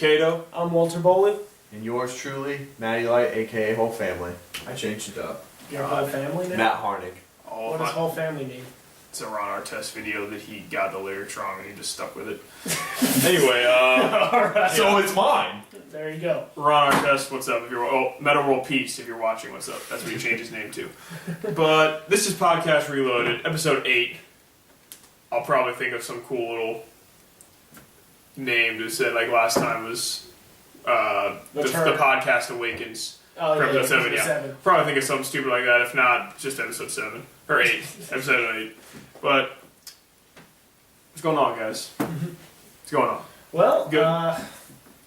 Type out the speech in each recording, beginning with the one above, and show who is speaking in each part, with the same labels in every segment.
Speaker 1: Cato.
Speaker 2: I'm Walter Boland.
Speaker 3: And yours truly, Matty Light, a.k.a. Whole Family. I changed it up.
Speaker 2: Your whole family now?
Speaker 3: Matt Harnig.
Speaker 2: What does whole family mean?
Speaker 1: It's a Ron Artest video that he got the lyrics wrong and he just stuck with it. Anyway,
Speaker 2: Alright.
Speaker 3: So it's mine.
Speaker 2: There you go.
Speaker 1: Ron Artest, what's up? If you're Metal World Peace, if you're watching, what's up? That's what he changed his name to. But this is Podcast Reloaded, episode 8. I'll probably think of some cool little name to say, like last time was the Podcast Awakens.
Speaker 2: Oh,
Speaker 1: for
Speaker 2: yeah,
Speaker 1: episode 7. Probably think of something stupid like that. If not, just episode 7. Or 8. Episode 8. But, what's going on, guys? What's going on?
Speaker 2: Well,
Speaker 1: Good.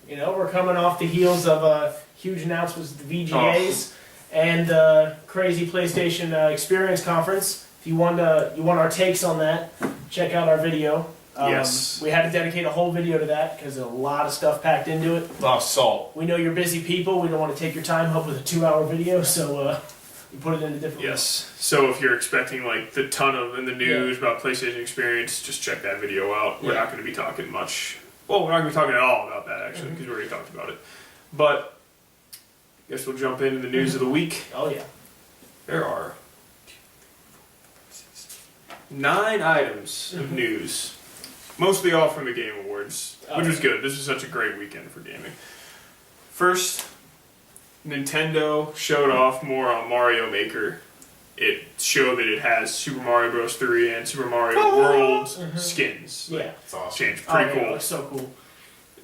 Speaker 2: We're coming off the heels of huge announcements at the VGAs and crazy PlayStation Experience Conference. If you want our takes on that, check out our video.
Speaker 1: Yes.
Speaker 2: We had to dedicate a whole video to that because there's a lot of stuff packed into it.
Speaker 3: A lot of salt.
Speaker 2: We know you're busy people. We don't want to take your time up with a 2-hour video, so we put it into different.
Speaker 1: Yes. So if you're expecting like the ton of in the news about PlayStation Experience, just check that video out. We're not going to be talking much. Well, we're not going to be talking at all about that actually because we already talked about it. But I guess we'll jump into the news of the week.
Speaker 2: Oh yeah.
Speaker 1: There are 9 items of news. Mostly all from the Game Awards, which was good. This was such a great weekend for gaming. First, Nintendo showed off more on Mario Maker. It showed that it has Super Mario Bros. 3 and Super Mario World skins.
Speaker 2: Yeah.
Speaker 3: It's awesome.
Speaker 1: Changed. Pretty cool.
Speaker 2: It looks so cool.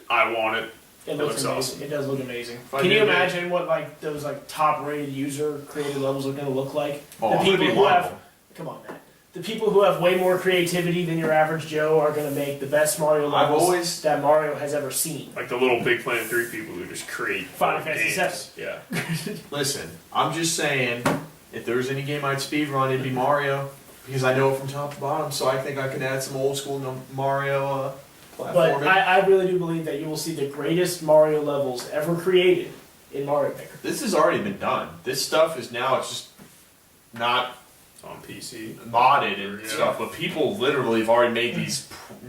Speaker 1: I want it.
Speaker 2: It looks amazing.
Speaker 1: awesome.
Speaker 2: It does look amazing.
Speaker 3: I
Speaker 2: Can you
Speaker 3: did
Speaker 2: imagine what like those like top-rated user created levels are going to look like?
Speaker 3: Oh,
Speaker 2: the
Speaker 3: I'm
Speaker 2: people
Speaker 3: gonna be
Speaker 2: who
Speaker 3: one of
Speaker 2: have,
Speaker 3: them.
Speaker 2: come on, Matt. The people who have way more creativity than your average Joe are going to make the best Mario
Speaker 3: I've
Speaker 2: levels
Speaker 3: always-
Speaker 2: that Mario has ever seen.
Speaker 1: Like the little Big Planet 3 people who just create
Speaker 2: Final Fantasy
Speaker 1: games. Yeah.
Speaker 3: Listen, I'm just saying, if there was any game I'd speedrun, it'd be Mario. Because I know it from top to bottom, so I think I can add some old school Mario
Speaker 2: But
Speaker 3: platforming.
Speaker 2: I really do believe that you will see the greatest Mario levels ever created in Mario Maker.
Speaker 3: This has already been done. This stuff is now, it's just not
Speaker 1: On PC.
Speaker 3: modded and
Speaker 1: Yeah.
Speaker 3: stuff, but people literally have already made these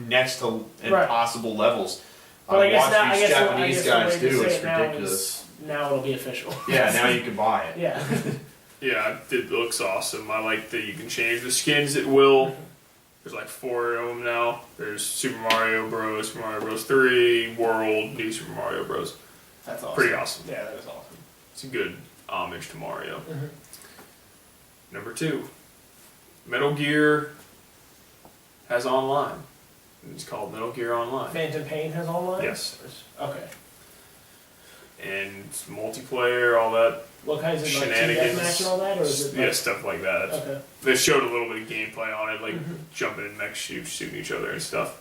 Speaker 3: next to impossible levels.
Speaker 2: But I guess
Speaker 3: watched
Speaker 2: now,
Speaker 3: these Japanese
Speaker 2: the
Speaker 3: guys
Speaker 2: way to
Speaker 3: do,
Speaker 2: say
Speaker 3: it's
Speaker 2: it now
Speaker 3: ridiculous.
Speaker 2: is now it'll be official.
Speaker 3: Yeah, now you can buy it.
Speaker 2: Yeah.
Speaker 1: Yeah, it looks awesome. I like that you can change the skins at will. There's like 4 of them now. There's Super Mario Bros., Super Mario Bros. 3, World, New Super Mario Bros.
Speaker 2: That's awesome.
Speaker 1: Pretty awesome.
Speaker 2: Yeah, that is awesome.
Speaker 1: It's a good homage to Mario. Number 2, Metal Gear has online. It's called Metal Gear Online.
Speaker 2: Phantom Pain has online?
Speaker 1: Yes.
Speaker 2: Okay.
Speaker 1: And it's multiplayer, all that.
Speaker 2: What kinds of like team
Speaker 1: Shenanigans.
Speaker 2: deathmatch and all that, or is it like,
Speaker 1: Yeah, stuff like that.
Speaker 2: okay?
Speaker 1: They showed a little bit of gameplay on it, like jumping in mech shooting each other and stuff.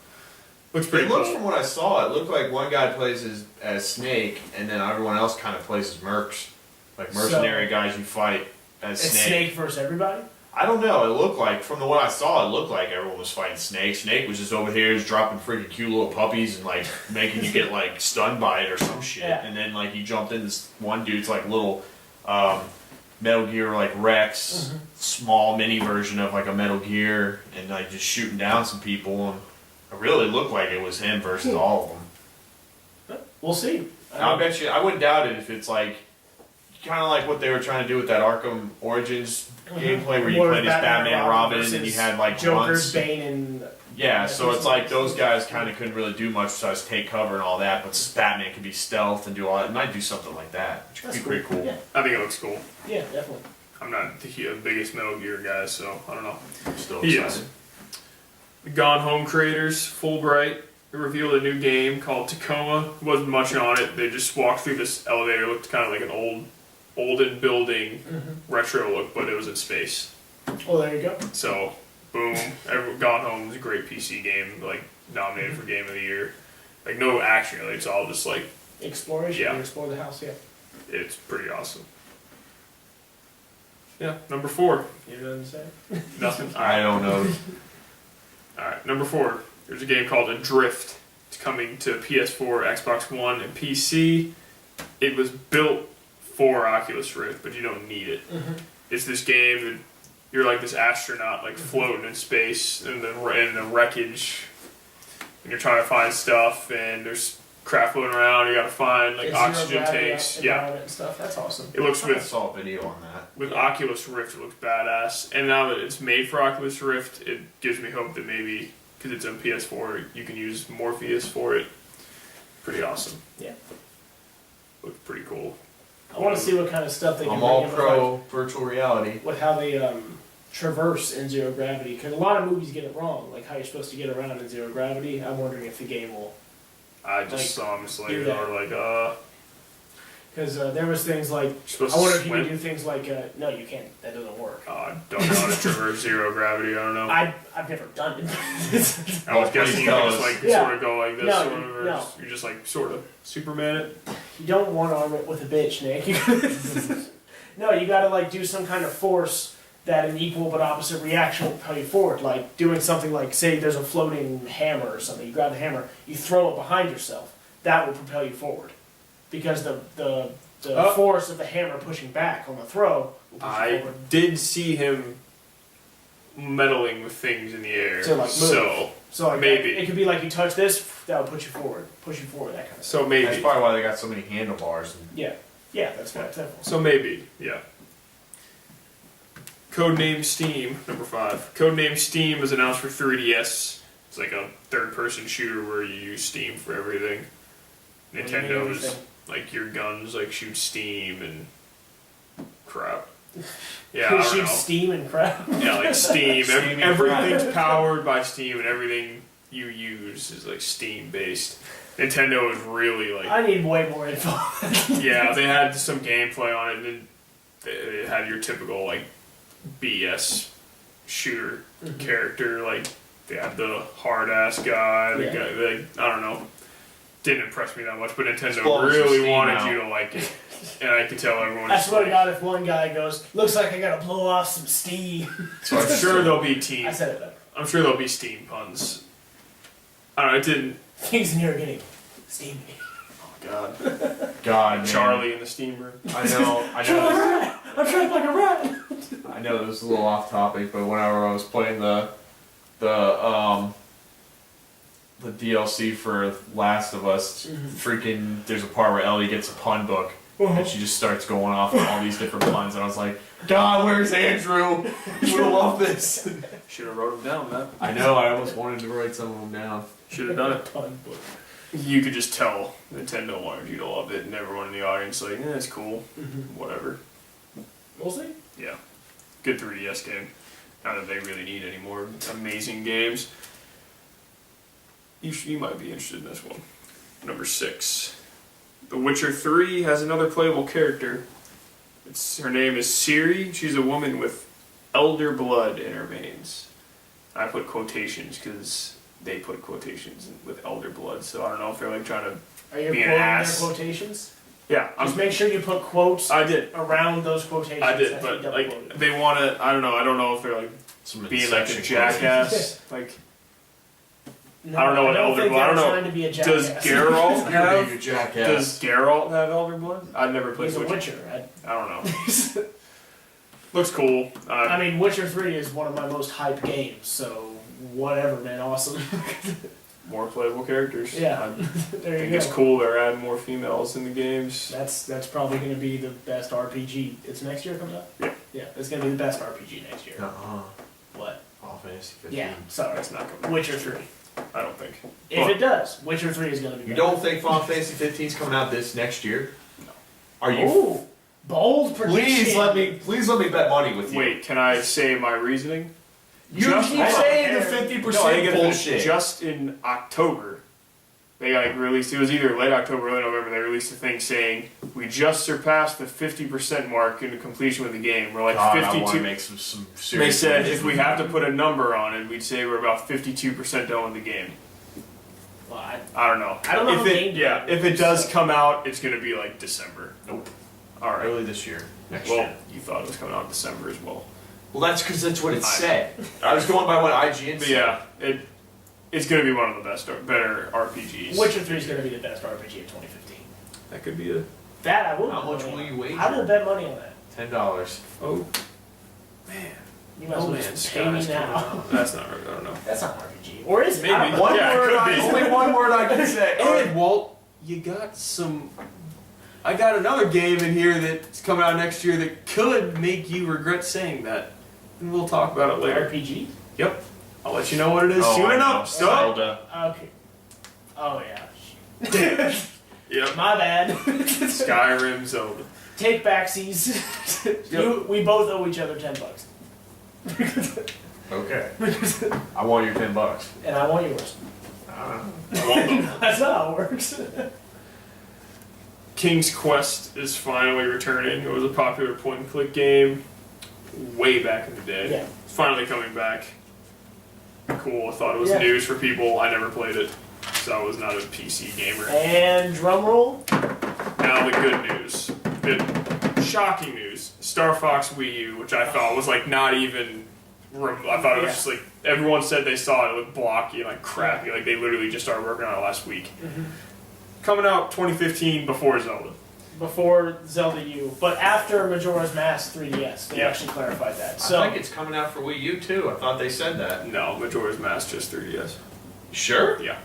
Speaker 1: Looks pretty
Speaker 3: It looks,
Speaker 1: cool.
Speaker 3: from what I saw, it looked like one guy plays as Snake, and then everyone else kind of plays as mercs. Like mercenary guys you fight as
Speaker 2: It's
Speaker 3: Snake.
Speaker 2: Snake versus everybody.
Speaker 3: I don't know, it looked like, from the what I saw, it looked like everyone was fighting Snake. Snake was just over here just dropping freaking cute little puppies and like making you get like stunned by it or some shit.
Speaker 2: Yeah.
Speaker 3: And then like he jumped in this one dude's like little Metal Gear like Rex, small mini version of like a Metal Gear, and like just shooting down some people, and it really looked like it was him versus all of them.
Speaker 2: We'll see.
Speaker 3: I bet you, I wouldn't doubt it if it's like kind of like what they were trying to do with that Arkham Origins gameplay where you
Speaker 2: More
Speaker 3: played as Batman and Robin
Speaker 2: versus
Speaker 3: and you had like
Speaker 2: Joker's
Speaker 3: grunts.
Speaker 2: Bane and
Speaker 3: Yeah, so it's like those guys kind of couldn't really do much besides take cover and all that, but Batman could be stealth and do all that. It might do something like that, which would be pretty cool.
Speaker 2: Yeah.
Speaker 1: I think it looks cool.
Speaker 2: Yeah, definitely.
Speaker 1: I'm not the biggest Metal Gear guy, so I don't know.
Speaker 3: I'm still
Speaker 1: He
Speaker 3: excited.
Speaker 1: is. The Gone Home creators, Fulbright, revealed a new game called Tacoma. Wasn't much on it. They just walked through this elevator. Looked kind of like an olden building retro look, but it was in space.
Speaker 2: Well, there you go.
Speaker 1: So, boom. Gone Home is a great PC game, like nominated for Game of the Year. Like no action really. It's all just like
Speaker 2: Exploration.
Speaker 1: Yeah.
Speaker 2: You explore the house. Yeah.
Speaker 1: it's pretty awesome. Yeah, number 4.
Speaker 2: You know what I'm saying?
Speaker 1: Nothing.
Speaker 3: I don't know.
Speaker 1: Alright, number 4. There's a game called Adrift. It's coming to PS4, Xbox One, and PC. It was built for Oculus Rift, but you don't need it. It's this game that you're like this astronaut, like floating in space in the wreckage, and you're trying to find stuff, and there's crap floating around. You got to find like
Speaker 2: It's
Speaker 1: oxygen
Speaker 2: zero gravity
Speaker 1: tanks. Yeah,
Speaker 2: environment and stuff. That's awesome.
Speaker 1: it looks
Speaker 3: I
Speaker 1: with
Speaker 3: saw a video on that.
Speaker 1: Oculus Rift. It looks badass. And now that it's made for Oculus Rift, it gives me hope that maybe because it's on PS4, you can use Morpheus for it. Pretty awesome.
Speaker 2: Yeah.
Speaker 1: Looks pretty cool.
Speaker 2: I want to see what kind of stuff they can
Speaker 3: I'm
Speaker 2: bring
Speaker 3: all
Speaker 2: in
Speaker 3: pro virtual reality.
Speaker 2: with how they traverse in zero gravity. Because a lot of movies get it wrong, like how you're supposed to get around in zero gravity. I'm wondering if the game will.
Speaker 1: I just
Speaker 2: Like,
Speaker 1: saw him just like,
Speaker 2: do that.
Speaker 1: or like,
Speaker 2: Because there was things like,
Speaker 1: you're supposed
Speaker 2: I
Speaker 1: to
Speaker 2: wonder if you
Speaker 1: swim.
Speaker 2: can do things like, no, you can't. That doesn't work.
Speaker 1: I don't know how to traverse zero gravity. I don't know.
Speaker 2: I've never done it.
Speaker 1: I was guessing you could just like
Speaker 2: Yeah.
Speaker 1: sort of go like this,
Speaker 2: No,
Speaker 1: sort of, or
Speaker 2: no.
Speaker 1: you're just like sort of Superman it.
Speaker 2: You don't one arm it with a bitch, Nick. No, you got to like do some kind of force that an equal but opposite reaction will propel you forward. Like doing something like, say, there's a floating hammer or something. You grab the hammer, you throw it behind yourself. That will propel you forward, because the force of the hammer pushing back on the throw will push you
Speaker 1: I
Speaker 2: forward.
Speaker 1: did see him meddling with things in the air,
Speaker 2: To, like, move.
Speaker 1: so
Speaker 2: So like
Speaker 1: maybe.
Speaker 2: it could be like you touch this, that would push you forward, that kind of stuff.
Speaker 1: so maybe,
Speaker 3: That's probably why they got so many handlebars. And
Speaker 2: Yeah, that's what example.
Speaker 1: so maybe, yeah. Codename Steam, number 5. Codename Steam was announced for 3DS. It's like a third-person shooter where you use Steam for everything.
Speaker 2: What do you mean
Speaker 1: Nintendo is
Speaker 2: everything?
Speaker 1: like your guns like shoot steam and crap. Yeah, I
Speaker 2: You
Speaker 1: don't
Speaker 2: shoot
Speaker 1: know.
Speaker 2: steam and crap.
Speaker 1: Yeah, like Steam.
Speaker 3: Steam and
Speaker 1: Everything's powered by Steam, and everything you use is like Steam based. Nintendo is really like,
Speaker 2: I need way more info.
Speaker 1: yeah, they had some gameplay on it, and then they had your typical like BS shooter character. Like they had the hard ass guy, the
Speaker 2: Yeah.
Speaker 1: guy. Like, I don't know. Didn't impress me that much, but Nintendo
Speaker 3: Blows the
Speaker 1: really
Speaker 3: steam
Speaker 1: wanted
Speaker 3: out.
Speaker 1: you to like it, and I could tell everyone.
Speaker 2: I
Speaker 1: just
Speaker 2: swear to
Speaker 1: like,
Speaker 2: God, if one guy goes, looks like I gotta blow off some steam.
Speaker 1: so I'm sure there'll be team.
Speaker 2: I said it better.
Speaker 1: I'm sure there'll be Steam puns. I don't know. It didn't.
Speaker 2: Things in here are getting steamy.
Speaker 1: Oh God.
Speaker 3: God, man.
Speaker 1: Charlie in the steam room.
Speaker 3: I know.
Speaker 2: I'm trapped like a rat.
Speaker 3: I know this is a little off topic, but whenever I was playing the DLC for Last of Us, freaking, there's a part where Ellie gets a pun book, and she just starts going off on all these different puns, and I was like, God, where's Andrew? You will love this.
Speaker 1: Should have wrote them down, man.
Speaker 3: I know, I almost wanted to write some of them down.
Speaker 1: Should have done it.
Speaker 2: Pun book.
Speaker 1: You could just tell Nintendo wanted you to love it, and everyone in the audience like, it's cool, whatever.
Speaker 2: We'll see.
Speaker 1: Yeah, good 3DS game. Not that they really need any more amazing games. You might be interested in this one. Number 6. The Witcher 3 has another playable character. Her name is Ciri. She's a woman with elder blood in her veins. I put quotations because they put quotations with elder blood, so I don't know if they're like trying to.
Speaker 2: Are you
Speaker 1: Be an
Speaker 2: quoting their
Speaker 1: ass.
Speaker 2: quotations?
Speaker 1: Yeah,
Speaker 2: Just make sure you put quotes
Speaker 1: I did.
Speaker 2: around those quotations.
Speaker 1: I did,
Speaker 2: That's
Speaker 1: but
Speaker 2: double
Speaker 1: like
Speaker 2: quoted.
Speaker 1: they want to. I don't know. I don't know if they're like
Speaker 3: Some
Speaker 1: being like a
Speaker 3: Inception
Speaker 1: jackass. Like,
Speaker 2: No,
Speaker 1: I don't know what elder
Speaker 2: think
Speaker 1: blood- I don't
Speaker 2: they're
Speaker 1: know.
Speaker 2: trying to be a
Speaker 1: does
Speaker 2: jackass.
Speaker 1: Geralt
Speaker 3: quotes. You're being
Speaker 1: have?
Speaker 3: a jackass.
Speaker 1: Does Geralt have elder blood? I've never played
Speaker 2: He's a
Speaker 1: Witcher.
Speaker 2: Witcher.
Speaker 1: I don't know. Looks cool.
Speaker 2: I mean, Witcher 3 is one of my most hyped games, so whatever, man, awesome.
Speaker 1: More playable characters.
Speaker 2: Yeah.
Speaker 1: I
Speaker 2: There
Speaker 1: think
Speaker 2: you
Speaker 1: it's
Speaker 2: go.
Speaker 1: cool they're adding more females in the games.
Speaker 2: That's probably going to be the best RPG. It's next year comes out?
Speaker 1: Yeah.
Speaker 2: Yeah, it's going to be the best RPG next year.
Speaker 3: Uh-uh.
Speaker 2: What?
Speaker 3: Final Fantasy 15.
Speaker 2: Yeah, sorry.
Speaker 1: That's not coming.
Speaker 2: Witcher 3.
Speaker 1: I don't think.
Speaker 2: If it does, Witcher 3 is going to be
Speaker 3: You
Speaker 2: better.
Speaker 3: don't think Final Fantasy 15 is coming out this next year?
Speaker 1: No.
Speaker 3: Are you?
Speaker 2: Ooh, bold prediction.
Speaker 3: Please let me bet money with you.
Speaker 1: Wait, can I say my reasoning?
Speaker 3: You
Speaker 1: Just-
Speaker 3: keep
Speaker 1: hold on.
Speaker 3: saying the
Speaker 2: No,
Speaker 3: 50%
Speaker 1: No, I think it's
Speaker 3: bullshit.
Speaker 1: just in October, they like released. It was either late October, or early November. They released a thing saying we just surpassed the 50% mark in completion with the game. We're like
Speaker 3: God, I want to
Speaker 1: 52.
Speaker 3: make some
Speaker 1: They
Speaker 3: serious.
Speaker 1: said if we have to put a number on it, we'd say we're about 52% done with the game.
Speaker 2: Well,
Speaker 1: I don't know.
Speaker 2: I don't know
Speaker 1: if
Speaker 2: how
Speaker 1: it.
Speaker 2: game
Speaker 1: Yeah, if it does come out, it's gonna be like December.
Speaker 3: Nope.
Speaker 1: All right.
Speaker 3: Early this year. Next
Speaker 1: Well,
Speaker 3: year.
Speaker 1: you thought it was coming out in December as well.
Speaker 3: Well, that's because that's what it
Speaker 1: I-
Speaker 3: said. I was going by what IGN
Speaker 1: But
Speaker 3: said.
Speaker 1: yeah, it's gonna be one of the better RPGs.
Speaker 2: Witcher 3 is going to be the best RPG of 2015.
Speaker 1: That could be a.
Speaker 2: That I will.
Speaker 3: How
Speaker 2: bet
Speaker 3: much
Speaker 2: money
Speaker 3: will
Speaker 2: on.
Speaker 3: you wager?
Speaker 2: I will bet money on that.
Speaker 3: $10.
Speaker 1: Oh, man.
Speaker 2: You might as well just pay me now.
Speaker 1: That's not right. I don't know.
Speaker 2: That's not an RPG. Or is it?
Speaker 1: Maybe.
Speaker 2: I don't know.
Speaker 3: One
Speaker 1: Yeah, it
Speaker 3: word.
Speaker 1: could be.
Speaker 3: Only one word I can say.
Speaker 1: And Walt, you got some. I got another game in here that's coming out next year that could make you regret saying that. And we'll talk about it later.
Speaker 2: RPG?
Speaker 1: Yep. I'll let you know what it is soon
Speaker 3: I know.
Speaker 1: enough. Stop.
Speaker 3: Zelda.
Speaker 2: Okay. Oh, yeah.
Speaker 1: Yep.
Speaker 2: My bad.
Speaker 1: Skyrim, Zelda.
Speaker 2: Take backsies. We both owe each other $10.
Speaker 3: Okay. I want your $10.
Speaker 2: And I want yours.
Speaker 1: I want them.
Speaker 2: That's not how it works.
Speaker 1: King's Quest is finally returning. It was a popular point-and-click game way back in the day.
Speaker 2: Yeah.
Speaker 1: It's finally coming back. Cool. I thought it was
Speaker 2: Yeah.
Speaker 1: news for people. I never played it, so I was not a PC gamer.
Speaker 2: And drum roll.
Speaker 1: Now the good news. The shocking news. Star Fox Wii U, which I thought was like not even... I thought it was just like... Everyone said they saw it. It looked blocky and like crappy. Like they literally just started working on it last week.
Speaker 2: Mm-hmm.
Speaker 1: Coming out 2015 before Zelda.
Speaker 2: Before Zelda U, but after Majora's Mask 3DS, they actually clarified that. So
Speaker 3: I think it's coming out for Wii U too. I thought they said that.
Speaker 1: No, Majora's Mask just 3DS.
Speaker 3: Sure?
Speaker 1: Yeah.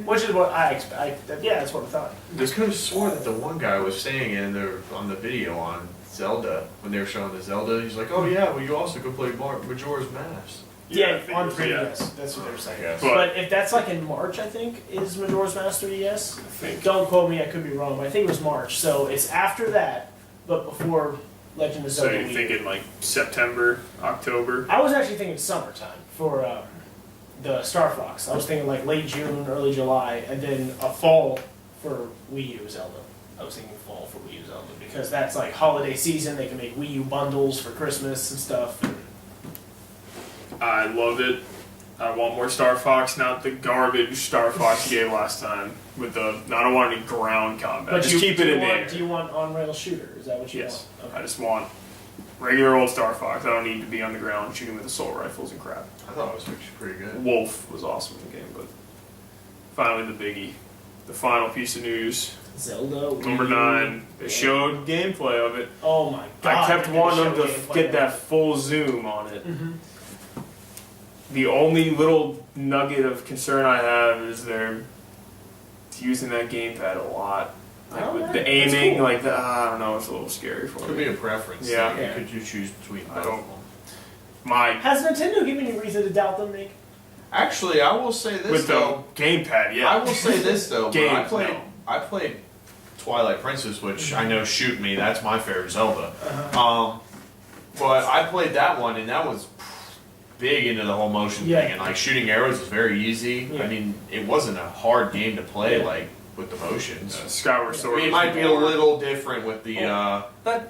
Speaker 2: which is what I expect. Yeah, that's what I thought.
Speaker 3: I could have sworn that the one guy was saying in there on the video on Zelda, when they were showing the Zelda, he's like, oh yeah, well you also could play Majora's Mask.
Speaker 2: Yeah,
Speaker 1: I think
Speaker 2: on
Speaker 1: it was,
Speaker 2: 3DS. That's what they were saying.
Speaker 3: Yes.
Speaker 2: But if that's like in March, I think, is Majora's Mask 3DS.
Speaker 1: I think.
Speaker 2: Don't quote me, I could be wrong, but I think it was March. So it's after that, but before Legend of
Speaker 1: So
Speaker 2: Zelda.
Speaker 1: you're
Speaker 2: Wii.
Speaker 1: thinking like September, October?
Speaker 2: I was actually thinking summertime for the Star Fox. I was thinking like late June, early July, and then a fall for Wii U Zelda. I was thinking fall for Wii U Zelda because that's like holiday season. They can make Wii U bundles for Christmas and stuff. And
Speaker 1: I loved it. I want more Star Fox, not the garbage Star Fox you gave last time. With the, I don't want any ground combat. Just keep it in there.
Speaker 2: Do you want on-rail shooter? Is that what you
Speaker 1: Yes.
Speaker 2: want?
Speaker 1: I just want regular old Star Fox. I don't need to be on the ground shooting with assault rifles and crap.
Speaker 3: I thought it was actually pretty good.
Speaker 1: Wolf was awesome in the game, but finally the biggie. The final piece of news.
Speaker 2: Zelda.
Speaker 1: Number 9. They showed gameplay of it.
Speaker 2: Oh my god!
Speaker 1: I kept
Speaker 2: they
Speaker 1: wanting
Speaker 2: showed
Speaker 1: them to
Speaker 2: gameplay
Speaker 1: get
Speaker 2: of
Speaker 1: that
Speaker 2: it.
Speaker 1: full zoom on it.
Speaker 2: Mhm.
Speaker 1: The only little nugget of concern I have is they're using that gamepad a lot. Like
Speaker 2: Oh,
Speaker 1: with
Speaker 2: yeah,
Speaker 1: the
Speaker 2: that's
Speaker 1: aiming,
Speaker 2: cool.
Speaker 1: like the, I don't know, it's a little scary for
Speaker 3: Could
Speaker 1: me.
Speaker 3: be a preference.
Speaker 1: Yeah.
Speaker 3: Like,
Speaker 2: Yeah.
Speaker 3: Could you choose between
Speaker 1: I
Speaker 3: both?
Speaker 1: don't- My
Speaker 2: Has Nintendo given you reason to doubt them, Nick?
Speaker 3: Actually, I will say this
Speaker 1: with the
Speaker 3: though.
Speaker 1: gamepad, yeah.
Speaker 3: I will say this though. When I
Speaker 1: Games,
Speaker 3: played,
Speaker 1: no.
Speaker 3: I played Twilight Princess, which I know shoot me. That's my favorite Zelda.
Speaker 2: Uh-huh.
Speaker 3: But I played that one, and that was big into the whole motion
Speaker 2: Yeah.
Speaker 3: thing. And like shooting arrows is very easy.
Speaker 2: Yeah.
Speaker 3: I mean, it wasn't a hard game to play
Speaker 2: Yeah.
Speaker 3: like with the motions.
Speaker 1: Skyward
Speaker 3: I
Speaker 1: Sword.
Speaker 3: mean, it
Speaker 1: was
Speaker 3: might be a
Speaker 1: more-
Speaker 3: little different with the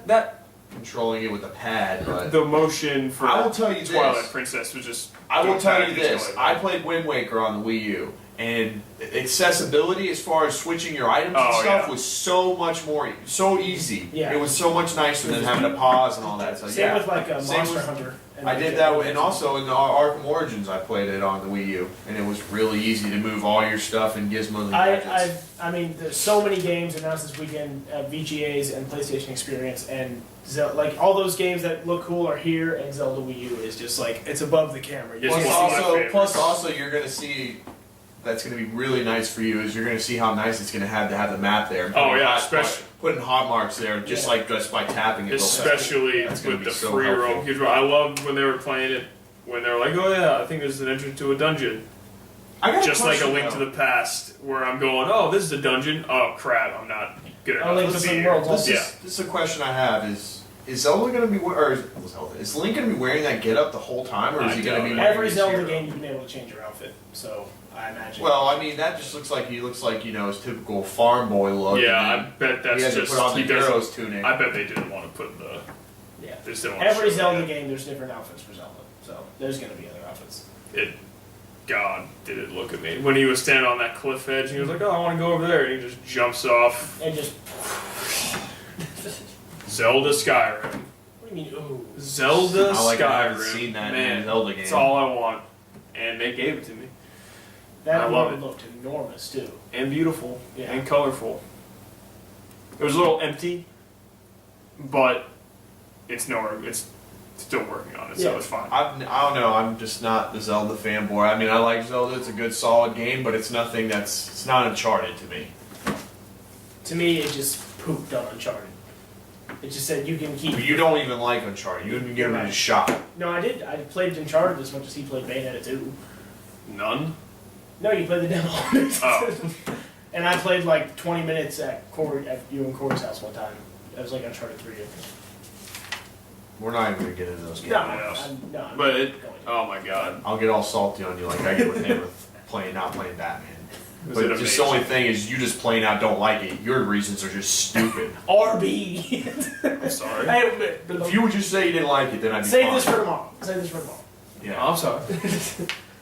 Speaker 1: that
Speaker 3: controlling it with the pad, but
Speaker 1: the motion for
Speaker 3: I will tell you
Speaker 1: Twilight
Speaker 3: this.
Speaker 1: Princess was just.
Speaker 3: I will tell you
Speaker 1: just
Speaker 3: this.
Speaker 1: go
Speaker 3: I
Speaker 1: like that.
Speaker 3: played Wind Waker on the Wii U, and accessibility as far as switching your items and
Speaker 1: Oh,
Speaker 3: stuff
Speaker 1: yeah.
Speaker 3: was so much more, so easy.
Speaker 2: Yeah.
Speaker 3: It was so much nicer than having to pause and all that. So
Speaker 2: Same
Speaker 3: yeah,
Speaker 2: with like a
Speaker 3: Same
Speaker 2: Monster
Speaker 3: with-
Speaker 2: Hunter. And
Speaker 3: I
Speaker 2: like
Speaker 3: did
Speaker 2: a-
Speaker 3: that, and also in the Arkham Origins, I played it on the Wii U, and it was really easy to move all your stuff and gizmos and gadgets.
Speaker 2: I mean, there's so many games announced this weekend at VGA's and PlayStation Experience, and like all those games that look cool are here, and Zelda Wii U is just like it's above the camera. You
Speaker 1: Yes,
Speaker 2: just
Speaker 1: one
Speaker 2: see
Speaker 1: of my
Speaker 2: it.
Speaker 1: favorites.
Speaker 3: Also, you're gonna see. That's going to be really nice for you. Is you're going to see how nice it's going to have the map there.
Speaker 1: Oh, yeah,
Speaker 3: Hot-
Speaker 1: especially-
Speaker 3: putting hot marks there, just
Speaker 2: Yeah.
Speaker 3: like just by tapping it. real fast.
Speaker 1: Especially
Speaker 3: That's gonna
Speaker 1: with
Speaker 3: be
Speaker 1: the
Speaker 3: so
Speaker 1: free
Speaker 3: helpful.
Speaker 1: roam. Here's what I loved when they were playing it. When they were like, "Oh yeah, I think there's an entrance to a dungeon."
Speaker 3: I got
Speaker 1: Just like a
Speaker 3: question,
Speaker 1: Link to
Speaker 3: though.
Speaker 1: the Past, where I'm going, "Oh, this is a dungeon. Oh crap, I'm not good enough."
Speaker 2: A Link
Speaker 1: to
Speaker 2: to
Speaker 1: be
Speaker 2: the
Speaker 1: here."
Speaker 2: World.
Speaker 3: This
Speaker 1: Yeah.
Speaker 3: is a question I have: Is Zelda going to be is Link going to be wearing that get up the whole time, or is
Speaker 1: I
Speaker 3: he going to be
Speaker 1: doubt it.
Speaker 3: wearing
Speaker 2: Every
Speaker 3: his
Speaker 2: Zelda
Speaker 3: hero?
Speaker 2: game you've been able to change your outfit, so I imagine.
Speaker 3: Well, I mean, that just looks like he looks like his typical farm boy look.
Speaker 1: Yeah, I
Speaker 3: and
Speaker 1: bet
Speaker 3: then he
Speaker 1: that's
Speaker 3: had
Speaker 1: just
Speaker 3: to put on
Speaker 1: he
Speaker 3: the
Speaker 1: doesn't.
Speaker 3: Heroes tunic.
Speaker 1: I bet they didn't want to put the.
Speaker 2: yeah.
Speaker 1: They just didn't want
Speaker 2: Every
Speaker 1: to show
Speaker 2: Zelda
Speaker 1: that.
Speaker 2: game, there's different outfits for Zelda, so there's gonna be other outfits.
Speaker 1: God, did it look at me when he was standing on that cliff edge? And he was like, "Oh, I want to go over there," and he just jumps off.
Speaker 2: And just.
Speaker 1: Zelda Skyrim.
Speaker 2: What do you mean? Ooh.
Speaker 1: Zelda
Speaker 3: I like
Speaker 1: Skyrim.
Speaker 3: I haven't seen that in
Speaker 1: Man,
Speaker 3: a Zelda game.
Speaker 1: that's all I want, and they gave it to me.
Speaker 2: That
Speaker 1: I love
Speaker 2: world
Speaker 1: it.
Speaker 2: looked enormous too.
Speaker 1: And beautiful,
Speaker 2: Yeah.
Speaker 1: and colorful. It was a little empty, but it's nowhere. It's still working on it, so
Speaker 2: Yeah.
Speaker 1: it's fine.
Speaker 3: I don't know. I'm just not the Zelda fanboy. I mean, I like Zelda. It's a good, solid game, but it's nothing that's. It's not Uncharted to me.
Speaker 2: To me, it just pooped on Uncharted. It just said you can keep.
Speaker 3: But you don't even like Uncharted. You didn't even give it a shot.
Speaker 2: No, I did. I played Uncharted as much as he played Bayonetta 2.
Speaker 1: None?
Speaker 2: No, you played the demo.
Speaker 1: Oh.
Speaker 2: And I played like 20 minutes at you and Corey's house one time. It was like Uncharted 3. I think.
Speaker 3: We're not even gonna get into those games.
Speaker 2: No,
Speaker 1: Yeah.
Speaker 2: I'm
Speaker 1: But it,
Speaker 2: going to.
Speaker 1: oh my god.
Speaker 3: I'll get all salty on you like I get with him with not playing Batman.
Speaker 1: Was
Speaker 3: But
Speaker 1: it
Speaker 3: just the
Speaker 1: amazing?
Speaker 3: only thing is, you just plain out don't like it. Your reasons are just stupid.
Speaker 2: RB.
Speaker 1: I'm sorry.
Speaker 3: If you would just say you didn't like it, then I'd be
Speaker 2: Save
Speaker 3: fine.
Speaker 2: this for tomorrow. Save this for tomorrow.
Speaker 3: Yeah.
Speaker 1: I'm sorry.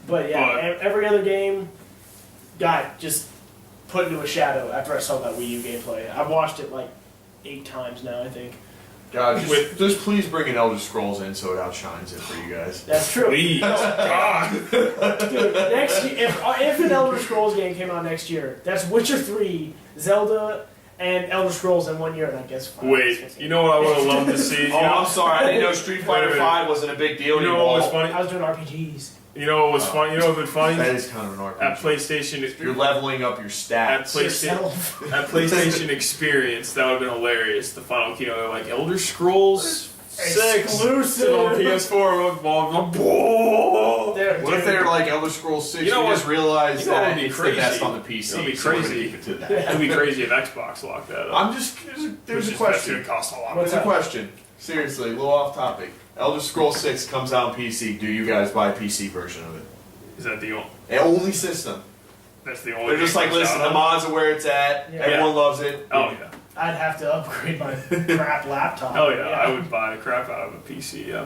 Speaker 2: But yeah,
Speaker 1: But-
Speaker 2: every other game got just put into a shadow after I saw that Wii U gameplay. I've watched it like 8 times now, I think.
Speaker 3: God, just please bring an Elder Scrolls in so it outshines it for you guys.
Speaker 2: That's true.
Speaker 1: Please. God.
Speaker 2: Dude, next year, if an Elder Scrolls game came out next year, that's Witcher 3, Zelda, and Elder Scrolls in 1 year, and I guess 5.
Speaker 1: Wait, you know what I would have loved to see?
Speaker 3: Oh, I'm sorry. I didn't know Street
Speaker 1: Wait a
Speaker 3: Fighter
Speaker 1: minute.
Speaker 3: 5 wasn't a big deal
Speaker 1: You know
Speaker 3: anymore.
Speaker 1: what was funny?
Speaker 2: I was doing RPGs.
Speaker 1: You know what was funny? You know what would been funny?
Speaker 3: That is kind of an RPG.
Speaker 1: At PlayStation,
Speaker 3: You're leveling up your
Speaker 1: at
Speaker 3: stats.
Speaker 2: Yourself.
Speaker 1: PlayStation Experience, that would have been hilarious. The final keynote, they're like Elder Scrolls 6
Speaker 2: Exclusive.
Speaker 1: on PS4. Whoa.
Speaker 3: What if they're like Elder Scrolls 6?
Speaker 1: You know what?
Speaker 3: just realize
Speaker 1: You know what
Speaker 3: that
Speaker 1: would be
Speaker 3: it's
Speaker 1: crazy?
Speaker 3: the best on the PC.
Speaker 1: That'd be
Speaker 3: so we're gonna
Speaker 1: crazy.
Speaker 3: keep it to that.
Speaker 1: It'd be crazy if Xbox locked that up.
Speaker 3: I'm just there's a
Speaker 1: That's
Speaker 3: question.
Speaker 1: gonna cost a lot.
Speaker 2: What's
Speaker 3: There's a
Speaker 2: that?
Speaker 3: question. Seriously, a little off topic. Elder Scrolls 6 comes out on PC. Do you guys buy a PC version of it?
Speaker 1: Is that the only?
Speaker 3: The only system.
Speaker 1: That's the only.
Speaker 3: They're just
Speaker 1: game
Speaker 3: like,
Speaker 1: comes
Speaker 3: listen,
Speaker 1: out
Speaker 3: the
Speaker 1: on?
Speaker 3: mods are where it's at.
Speaker 2: Yeah.
Speaker 3: Everyone loves it.
Speaker 1: Oh yeah.
Speaker 2: I'd have to upgrade my crap laptop.
Speaker 1: Oh yeah. I would buy the crap out of a PC. Yeah.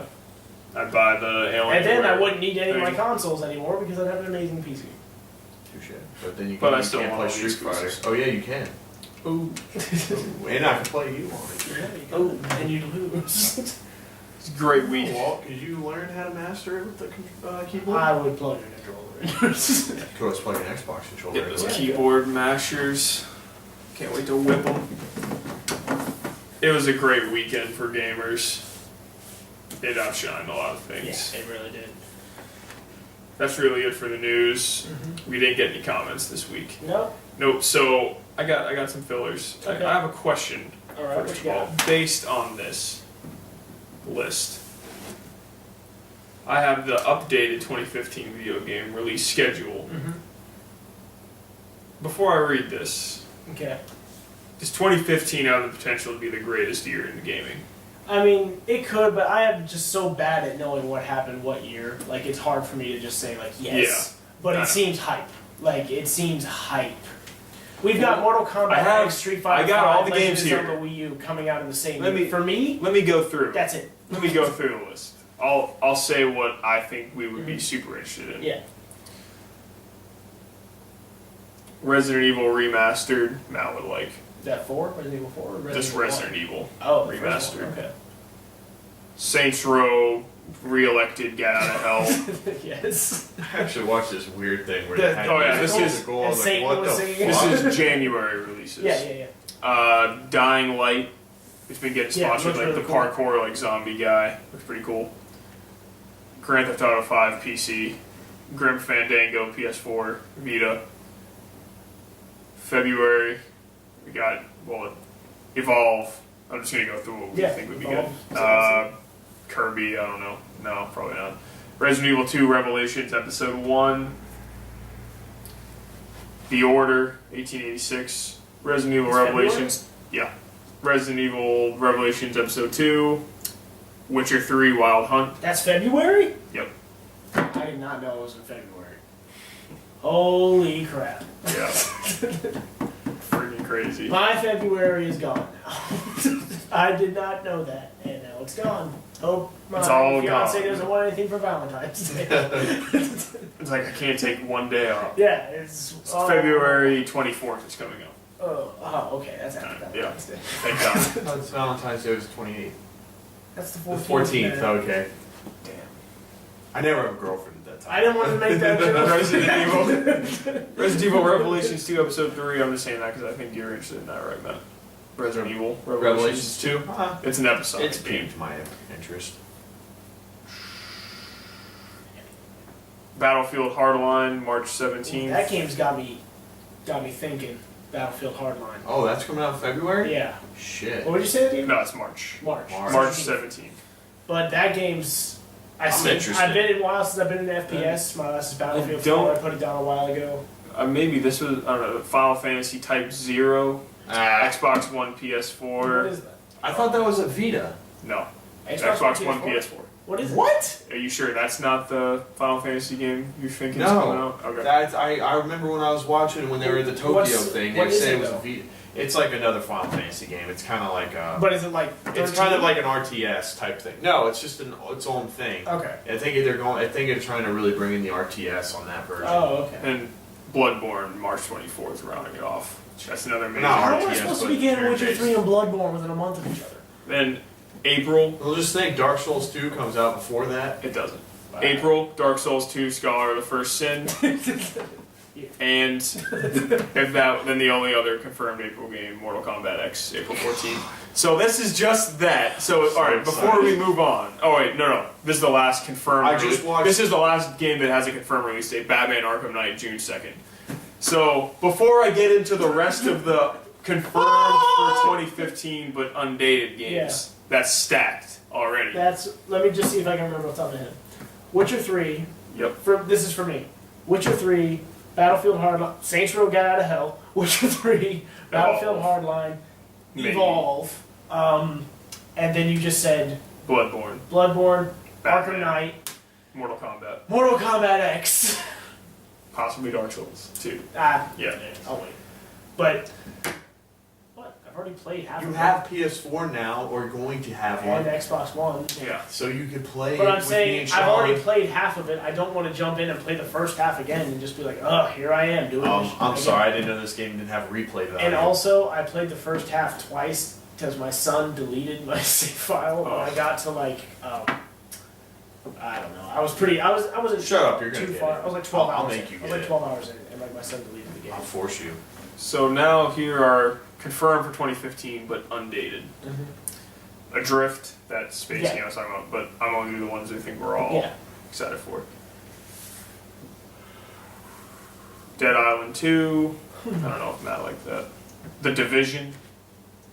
Speaker 1: I'd buy the Alien.
Speaker 2: And then I wouldn't need any of my consoles anymore because I'd have an amazing PC.
Speaker 3: Touche. But then you
Speaker 1: But I
Speaker 3: you
Speaker 1: still
Speaker 3: can't
Speaker 1: want
Speaker 3: play
Speaker 1: all the
Speaker 3: Street Fighter.
Speaker 1: exclusives.
Speaker 3: Oh yeah, you can.
Speaker 1: Ooh.
Speaker 3: Ooh, and I can play you on it.
Speaker 2: Oh, and you'd lose.
Speaker 1: It's a great week.
Speaker 3: Walt, could you learn how to master it with the keyboard?
Speaker 2: I would plug a controller in.
Speaker 3: You could always plug an Xbox controller
Speaker 1: Get
Speaker 3: in.
Speaker 1: those
Speaker 2: Yeah.
Speaker 1: keyboard mashers. Can't wait to whip them. It was a great weekend for gamers. It outshined a lot of things.
Speaker 2: Yeah, it really did.
Speaker 1: That's really it for the news. We didn't get any comments this week.
Speaker 2: No?
Speaker 1: Nope. So I got some fillers.
Speaker 2: Okay.
Speaker 1: I have a question.
Speaker 2: Alright,
Speaker 1: First
Speaker 2: what
Speaker 1: of
Speaker 2: you
Speaker 1: all,
Speaker 2: got?
Speaker 1: based on this list, I have the updated 2015 video game release schedule. Before I read this,
Speaker 2: Okay.
Speaker 1: does 2015 have the potential to be the greatest year in gaming?
Speaker 2: I mean, it could, but I am just so bad at knowing what happened what year. Like, it's hard for me to just say, like, yes. But
Speaker 1: I
Speaker 2: it
Speaker 1: know.
Speaker 2: seems hype. Like, it seems hype. We've got Mortal Kombat,
Speaker 1: I have-
Speaker 2: X, Street Fighter,
Speaker 1: I got all the
Speaker 2: Legend
Speaker 1: games
Speaker 2: of Zelda,
Speaker 1: here.
Speaker 2: Wii U coming out in the same
Speaker 1: Let
Speaker 2: year.
Speaker 1: me-
Speaker 2: For me,
Speaker 1: Let me go through.
Speaker 2: that's it.
Speaker 1: Let me go through the list. I'll say what I think we would be super interested in.
Speaker 2: Yeah.
Speaker 1: Resident Evil Remastered, Matt would like.
Speaker 2: Is that 4? Resident Evil 4? Or
Speaker 1: Just
Speaker 2: Evil
Speaker 1: Resident Evil.
Speaker 2: 1? Oh, the first
Speaker 1: Remastered.
Speaker 2: one, Okay.
Speaker 1: Saints Row, re-elected, get out of hell.
Speaker 2: Yes.
Speaker 3: I actually watched this weird thing where
Speaker 2: The-
Speaker 3: they had
Speaker 1: oh, yeah,
Speaker 3: these
Speaker 1: this is-
Speaker 3: musical, I was
Speaker 2: and
Speaker 3: like,
Speaker 2: Satan
Speaker 3: what
Speaker 2: was
Speaker 3: the
Speaker 2: singing it.
Speaker 3: fuck?
Speaker 1: This is January releases.
Speaker 2: Yeah, yeah.
Speaker 1: Dying Light. It's been getting
Speaker 2: Yeah, it
Speaker 1: sponsored
Speaker 2: looks
Speaker 1: like
Speaker 2: really
Speaker 1: the
Speaker 2: cool.
Speaker 1: parkour like zombie guy. Looks pretty cool. Grand Theft Auto 5 PC. Grim Fandango PS4 Vita. February we got Evolve. I'm just gonna go through what we
Speaker 2: Yeah,
Speaker 1: think would be
Speaker 2: Evolve.
Speaker 1: good. Kirby, I don't know. No, probably not. Resident Evil 2 Revelations Episode 1. The Order 1886. Resident Evil
Speaker 2: It's
Speaker 1: Revelations. Yeah. Resident Evil Revelations Episode 2. Witcher 3 Wild Hunt.
Speaker 2: That's February?
Speaker 1: Yep.
Speaker 2: I did not know it was in February. Holy crap.
Speaker 1: Yeah. Freaking crazy.
Speaker 2: My February is gone now. I did not know that, and now it's gone. Hope my
Speaker 1: It's all
Speaker 2: fiance
Speaker 1: gone.
Speaker 2: doesn't want anything for Valentine's Day.
Speaker 1: It's like I can't take one day off.
Speaker 2: Yeah, it's
Speaker 1: February 24th is coming up.
Speaker 2: Oh, okay, that's after
Speaker 1: Yeah.
Speaker 2: Valentine's Day.
Speaker 1: Thank God.
Speaker 3: Oh, it's Valentine's Day was 28th.
Speaker 2: That's the
Speaker 3: The
Speaker 2: 14th.
Speaker 3: 14th,
Speaker 2: man.
Speaker 3: okay.
Speaker 2: Damn.
Speaker 3: I never have a girlfriend at that time.
Speaker 2: I didn't want to make that joke.
Speaker 1: Resident Evil. Resident Evil Revelations 2 Episode 3. I'm just saying that because I think you're interested in that, right, Matt? Resident Evil Revelations 2.
Speaker 3: Uh-huh.
Speaker 1: It's an episode.
Speaker 3: It's piqued my interest.
Speaker 1: Battlefield Hardline, March 17th.
Speaker 2: That game's got me thinking. Battlefield Hardline.
Speaker 3: Oh, that's coming out in February?
Speaker 2: Yeah.
Speaker 3: Shit.
Speaker 2: What would you say that game?
Speaker 1: No, it's March.
Speaker 2: March.
Speaker 1: March 17th.
Speaker 2: But that game's...
Speaker 3: I'm interested.
Speaker 2: I've been in a while since I've been in FPS. My last is Battlefield 4. I put it down a while ago.
Speaker 1: Maybe this was, I don't know, Final Fantasy Type 0, Xbox One, PS4.
Speaker 2: What is that?
Speaker 3: I thought that was a Vita.
Speaker 1: No.
Speaker 2: Xbox
Speaker 1: One,
Speaker 2: PS4?
Speaker 1: PS4.
Speaker 2: What is it?
Speaker 3: What?
Speaker 1: Are you sure that's not the Final Fantasy game you're thinking is
Speaker 3: No.
Speaker 1: coming out? Okay.
Speaker 3: That's, I remember when I was watching when they were at the Tokyo thing,
Speaker 2: what
Speaker 3: they
Speaker 2: is
Speaker 3: said
Speaker 2: it,
Speaker 3: it was
Speaker 2: though?
Speaker 3: a Vita. It's like another Final Fantasy game. It's kind of like a...
Speaker 2: But is it like 13?
Speaker 3: It's kind of like an RTS type thing. No, it's just its own thing.
Speaker 2: Okay.
Speaker 3: I think they're trying to really bring in the RTS on that version.
Speaker 2: Oh, okay.
Speaker 1: And Bloodborne, March 24th, rounding it off. That's another major.
Speaker 3: No,
Speaker 2: How am I
Speaker 3: RTS,
Speaker 2: supposed to
Speaker 3: but
Speaker 2: be getting Witcher
Speaker 3: turn-based.
Speaker 2: 3 and Bloodborne within a month of each other?
Speaker 1: Then April,
Speaker 3: Well, just think, Dark Souls 2 comes out before that.
Speaker 1: it doesn't.
Speaker 2: Wow.
Speaker 1: April, Dark Souls 2, Scholar of the First Sin. And if that, then the only other confirmed April game, Mortal Kombat X, April 14th. So this is just that. So, alright, before we move on. Oh, wait, no. This is the last confirmed
Speaker 3: I just watched-
Speaker 1: This is the last game that has a confirmed release date, Batman Arkham Knight, June 2nd. So, before I get into the rest of the confirmed for 2015 but undated games, that's stacked already.
Speaker 2: Let me just see if I can remember off the top of my head. Witcher 3.
Speaker 1: Yep.
Speaker 2: This is for me. Witcher 3, Battlefield Hardline, Saints Row Get Out of Hell, Witcher 3, Battlefield Hardline,
Speaker 1: Maybe.
Speaker 2: Evolve, and then you just said
Speaker 1: Bloodborne,
Speaker 2: Bloodborne,
Speaker 1: Batman.
Speaker 2: Arkham Knight,
Speaker 1: Mortal Kombat,
Speaker 2: Mortal Kombat X.
Speaker 1: possibly Dark Souls 2.
Speaker 2: Ah,
Speaker 1: Yeah.
Speaker 2: I'll wait. But, what? I've already played half
Speaker 3: You
Speaker 2: of
Speaker 3: have PS4 now, or going to have
Speaker 2: it. And
Speaker 3: one,
Speaker 2: Xbox One.
Speaker 1: Yeah.
Speaker 3: so you can play.
Speaker 2: But I'm
Speaker 3: with me
Speaker 2: saying,
Speaker 3: and
Speaker 2: I've already
Speaker 3: Sean.
Speaker 2: played half of it. I don't want to jump in and play the first half again and just be like, oh, here I am doing this.
Speaker 3: I'm
Speaker 2: again.
Speaker 3: sorry, I didn't know this game didn't have replay value.
Speaker 2: And also, I played the first half twice because my son deleted my save file when I got to like, I don't know. I wasn't
Speaker 3: Shut up, you're gonna
Speaker 2: too
Speaker 3: get
Speaker 2: far.
Speaker 3: it.
Speaker 2: I was like 12
Speaker 3: I'll
Speaker 2: hours.
Speaker 3: make you
Speaker 2: I was
Speaker 3: get
Speaker 2: like
Speaker 3: it.
Speaker 2: 12 hours in, and like my son deleted the game.
Speaker 3: I'll force you.
Speaker 1: So now here are confirmed for 2015 but undated. Adrift, that space
Speaker 2: Yeah.
Speaker 1: game I was talking about, but I'm only the ones I think we're all
Speaker 2: Yeah.
Speaker 1: excited for. Dead Island 2. I don't know if Matt liked that. The Division.